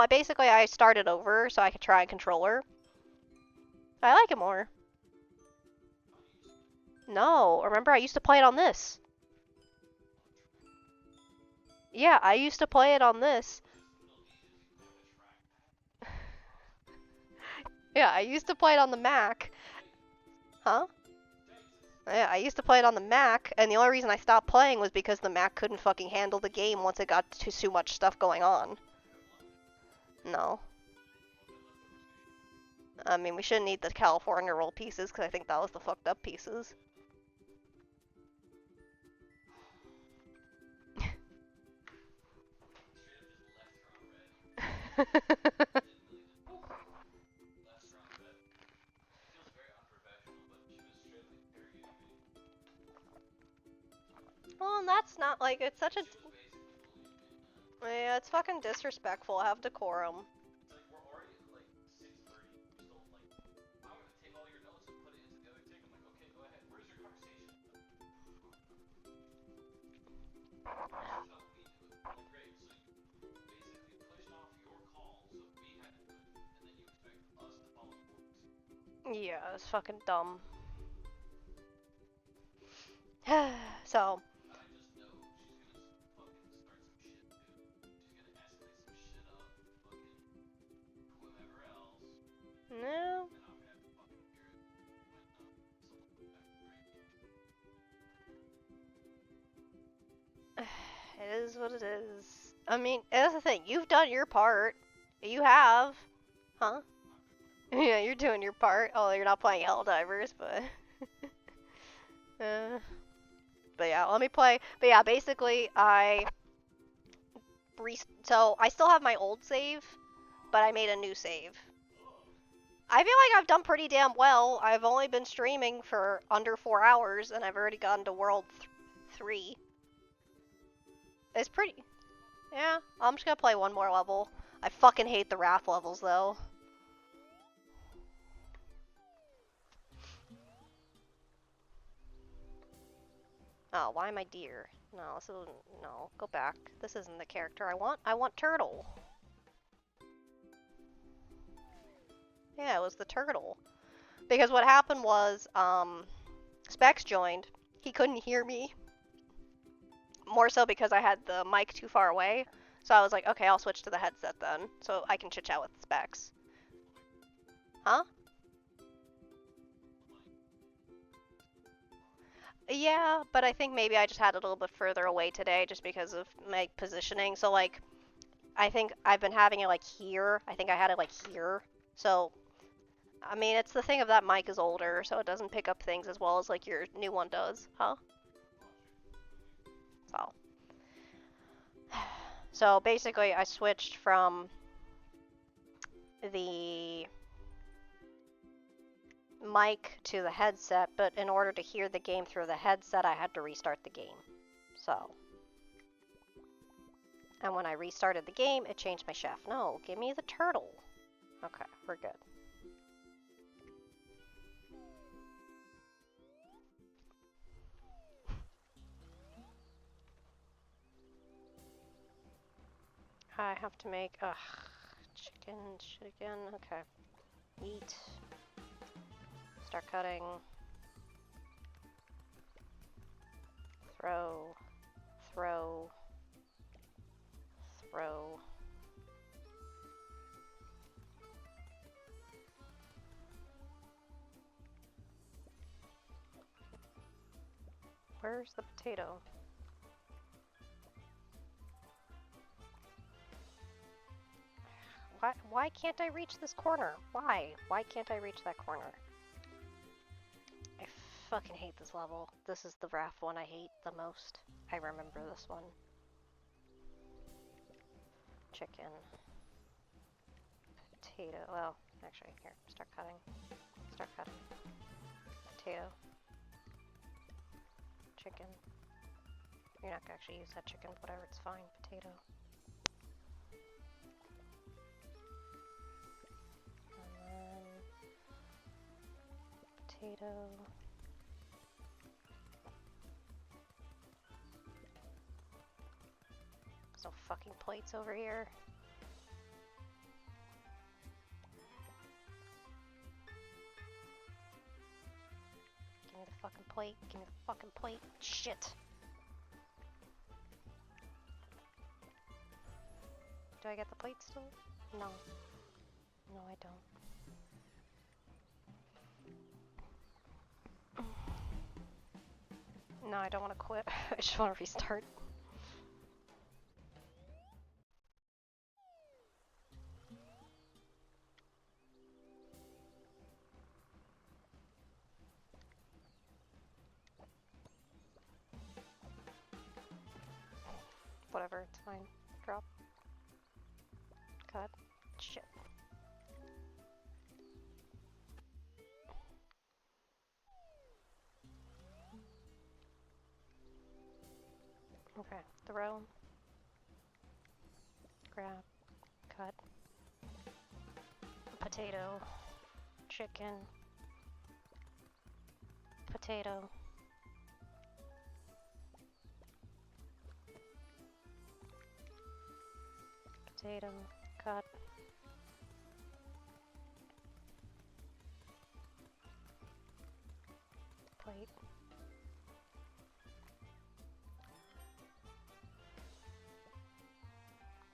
Basically I started over so I could try a controller. I like it more. No, remember I used to play it on this. Yeah, I used to play it on this. Yeah, I used to play it on the Mac. Huh? Yeah, I used to play it on the Mac, and the only reason I stopped playing was because the Mac couldn't fucking handle the game once it got to too much stuff going on. No. I mean, we shouldn't eat the California roll pieces, because I think that was the fucked up pieces. Well, and that's not, like, it's such a... Yeah, it's fucking disrespectful. Have decorum. Yeah, it's fucking dumb. So... No. It is what it is. I mean, that's the thing. You've done your part. You have. Huh? Yeah, you're doing your part. Oh, you're not playing Helldivers, but... But yeah, let me play. But yeah, basically, so, I still have my old save, but I made a new save. I feel like I've done pretty damn well. I've only been streaming for under 4 hours, and I've already gotten to World 3. It's pretty... Yeah, I'm just gonna play one more level. I fucking hate the Wrath levels, though. Oh, why am I deer? No, this isn't... No, go back. This isn't the character I want. I want turtle. Yeah, it was the turtle. Because what happened was, Specs joined. He couldn't hear me. More so because I had the mic too far away. So I was like, okay, I'll switch to the headset then, so I can chit-chat with Specs. Huh? Yeah, but I think maybe I just had it a little bit further away today just because of my positioning. So, like, I think I've been having it, like, here. I think I had it, like, here. So, I mean, it's the thing of that mic is older, so it doesn't pick up things as well as, like, your new one does. Huh? So, basically, I switched from the mic to the headset, but in order to hear the game through the headset, I had to restart the game. So... And when I restarted the game, it changed my chef. No, give me the turtle. Okay, we're good. I have to make... Ugh. Chicken. Okay. Eat. Start cutting. Throw. Where's the potato? Why can't I reach this corner? Why? Why can't I reach that corner? I fucking hate this level. This is the raft one I hate the most. I remember this one. Chicken. Potato. Well, actually, here. Start cutting. Start cutting. Potato. Chicken. You're not gonna actually use that chicken. Whatever, it's fine. Potato. And then... Potato. There's no fucking plates over here. Give me the fucking plate. Give me the fucking plate. Shit. Do I get the plate still? No. No, I don't. No, I don't want to quit. I just want to restart. Whatever, it's fine. Drop. Cut. Shit. Okay, throw. Grab. Cut. Potato. Chicken. Potato. Potato. Cut. Plate.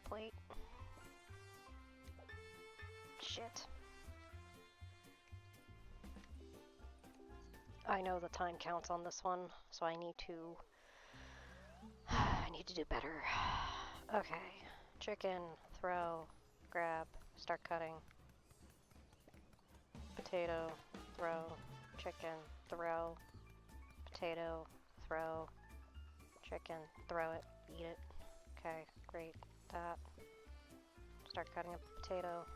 Plate. Shit. I know the time counts on this one, so I need to... I need to do better. Okay. Chicken, throw, grab, start cutting. Potato, throw, chicken, throw, potato, throw, chicken, throw it, eat it. Okay, great. That. Start cutting a potato.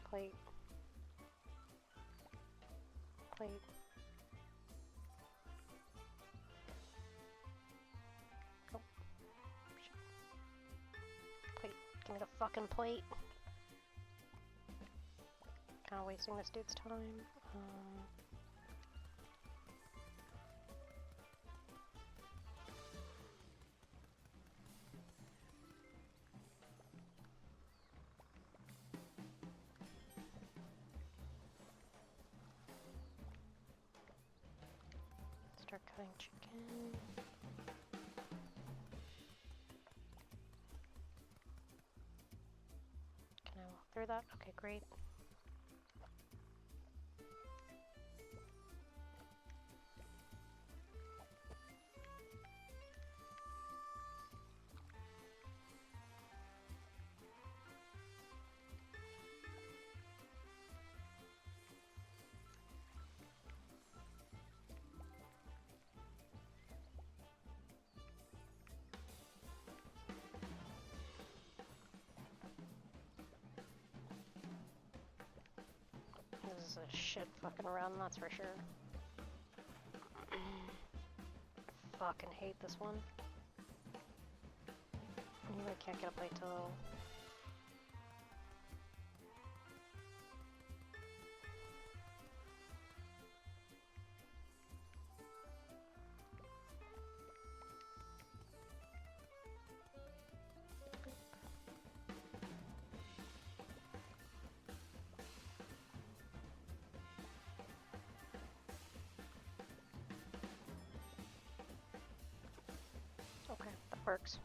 Plate. Plate. Oh. Shit. Plate. Give me the fucking plate. Kinda wasting this dude's time. Start cutting chicken. Can I walk through that? Okay, great. This is a shit fucking run, that's for sure. Fucking hate this one. You really can't get a plate till... Okay, that works.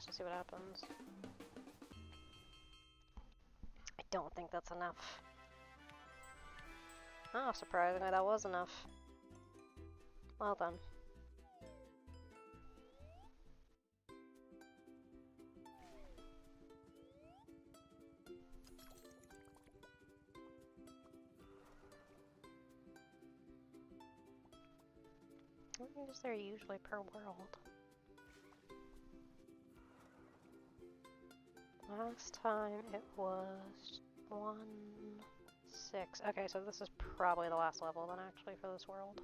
Let's just see what happens. I don't think that's enough. Oh, surprisingly, that was enough. Well done. How many is there usually per world? Last time it was 1, 6. Okay, so this is probably the last level then actually for this world.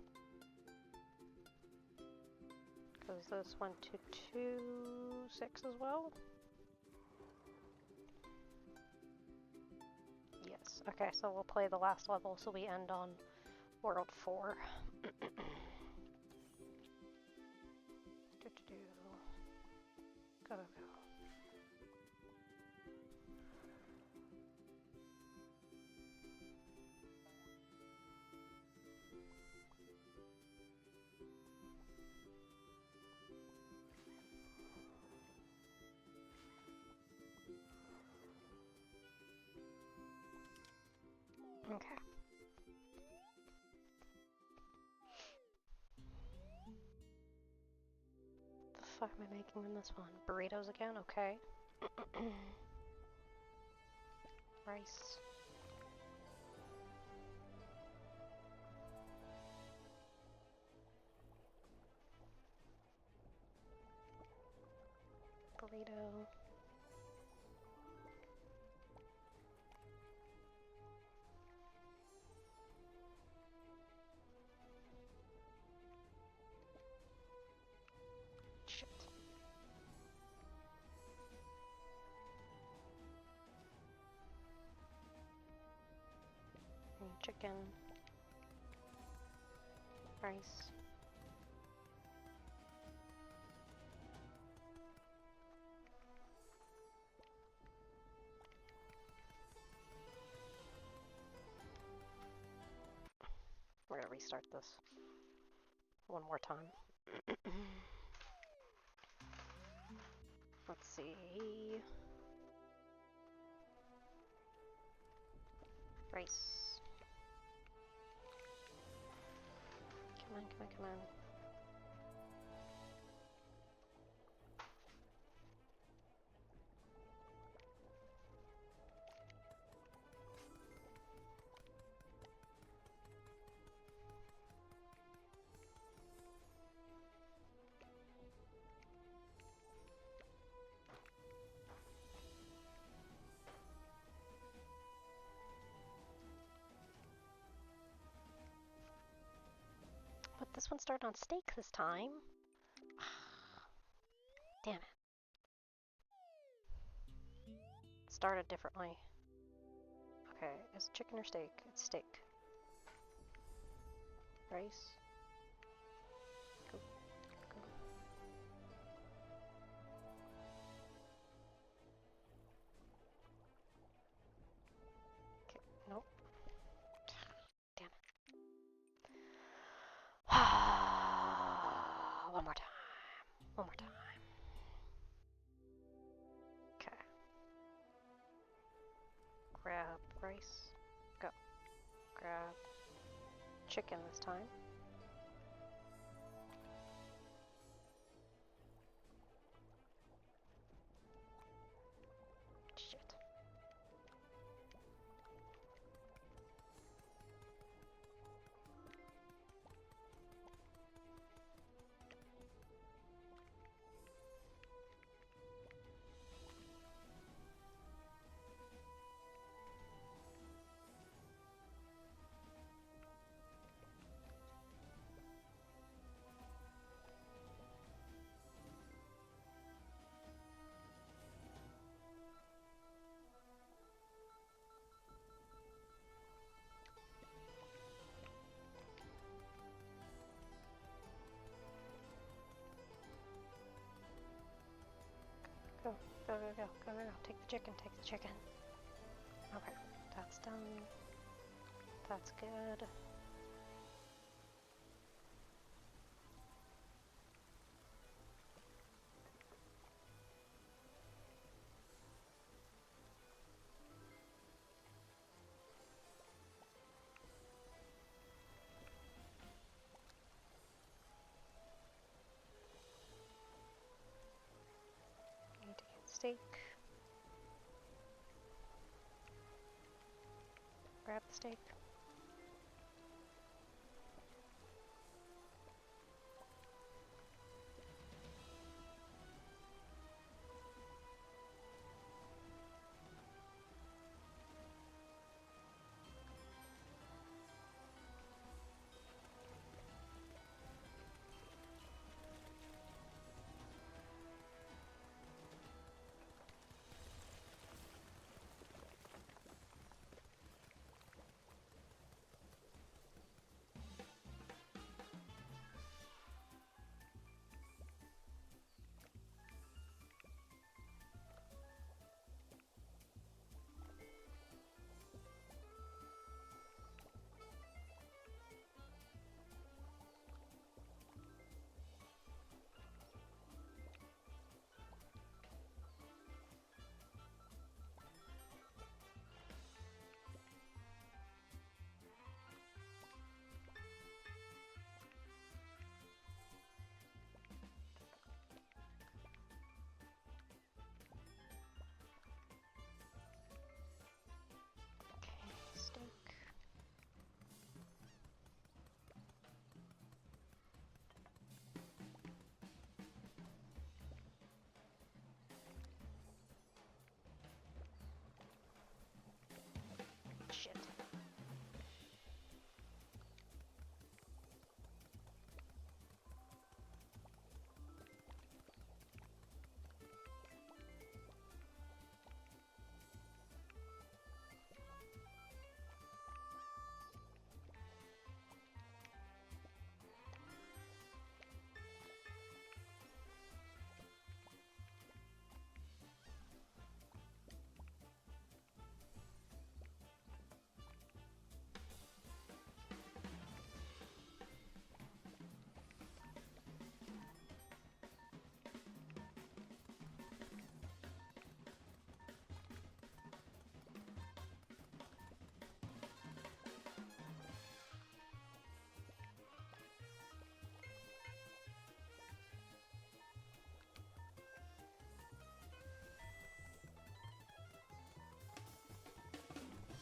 Because this went to 2, 6 as well? Yes. Okay, so we'll play the last level so we end on World 4. Go, go, go. Okay. The fuck am I making in this one? Burritos again? Okay. Rice. Burrito. Shit. And chicken. Rice. We're gonna restart this one more time. Let's see. Rice. Come on, come on, come on. But this one started on steak this time. Damn it. Started differently. Okay, is it chicken or steak? It's steak. Rice. Go, go. Okay, nope. Damn it. One more time. One more time. Okay. Grab rice. Go. Grab chicken this time. Shit. Go, go, go, go, go, go, go. Take the chicken, take the chicken. Okay, that's done. That's good. steak. Grab the steak. Steak. Shit.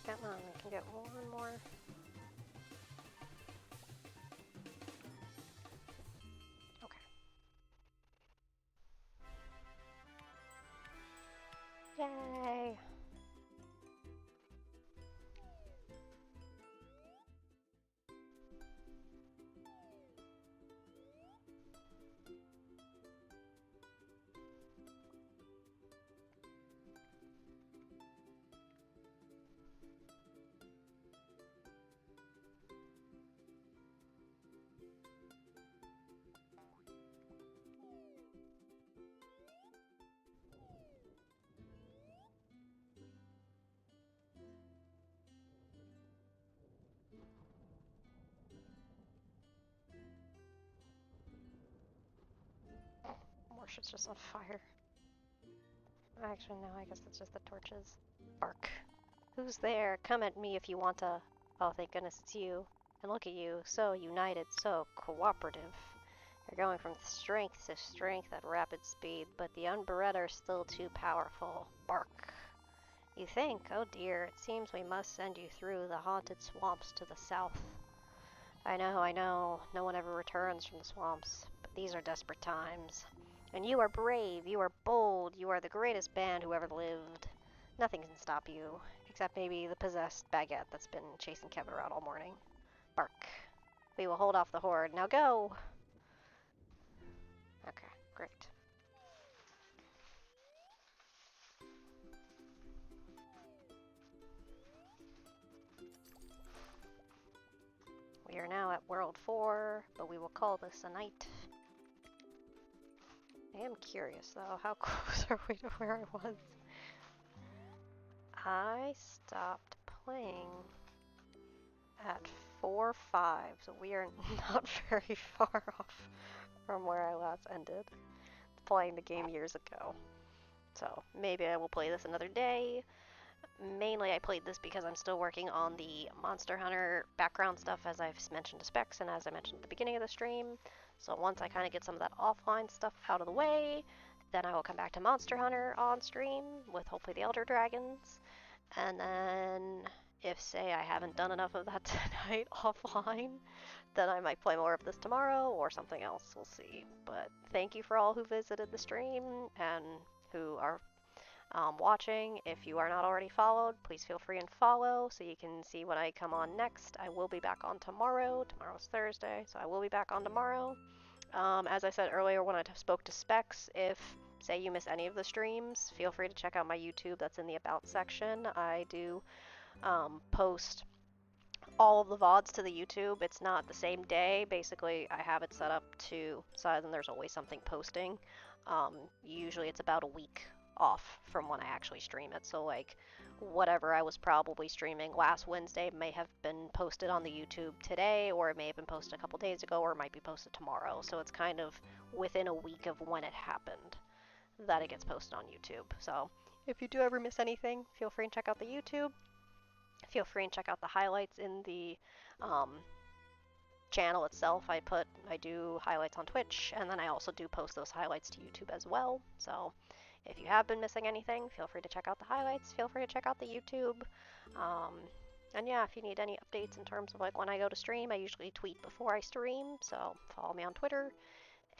Come on, we can get one more. Okay. Yay! More shit's just on fire. Actually, no, I guess it's just the torches. Bark. Who's there? Come at me if you want to. Oh, thank goodness it's you. And look at you, so united, so cooperative. You're going from strength to strength at rapid speed, but the unbred are still too powerful. Bark. You think, oh dear, it seems we must send you through the haunted swamps to the south. I know, no one ever returns from the swamps, but these are desperate times. And you are brave, you are bold, you are the greatest band who ever lived. Nothing can stop you, except maybe the possessed baguette that's been chasing Kevin around all morning. Bark. We will hold off the horde. Now go! Okay, great. We are now at World 4, but we will call this a night. I am curious though, how close are we to where I was? I stopped playing at 4:05, so we are not very far off from where I last ended playing the game years ago. So maybe I will play this another day. Mainly I played this because I'm still working on the Monster Hunter background stuff, as I've mentioned to Specs and as I mentioned at the beginning of the stream. So once I kind of get some of that offline stuff out of the way, Then I will come back to Monster Hunter on stream with hopefully the Elder Dragons. And then if, say, I haven't done enough of that tonight offline, then I might play more of this tomorrow or something else. We'll see. But thank you for all who visited the stream and who are watching. If you are not already followed, please feel free and follow so you can see when I come on next. I will be back on tomorrow. Tomorrow's Thursday, so I will be back on tomorrow. As I said earlier when I spoke to Specs, if say you miss any of the streams, feel free to check out my YouTube. That's in the About section. I do post all of the VODs to the YouTube. It's not the same day. Basically, I have it set up to so then there's always something posting. Usually it's about a week off from when I actually stream it. So like whatever I was probably streaming last Wednesday may have been posted on the YouTube today, or it may have been posted a couple days ago, or it might be posted tomorrow. So it's kind of within a week of when it happened that it gets posted on YouTube. So if you do ever miss anything, feel free and check out the YouTube. Feel free and check out the highlights in the um, channel itself. I do highlights on Twitch, and then I also do post those highlights to YouTube as well. So if you have been missing anything, feel free to check out the highlights. Feel free to check out the YouTube. Um, and yeah, if you need any updates in terms of like when I go to stream, I usually tweet before I stream. So follow me on Twitter.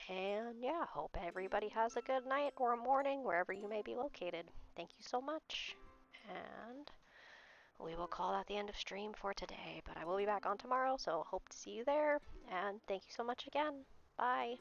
And yeah, hope everybody has a good night or a morning wherever you may be located. Thank you so much. And we will call that the end of stream for today, but I will be back on tomorrow, so hope to see you there, and thank you so much again. Bye.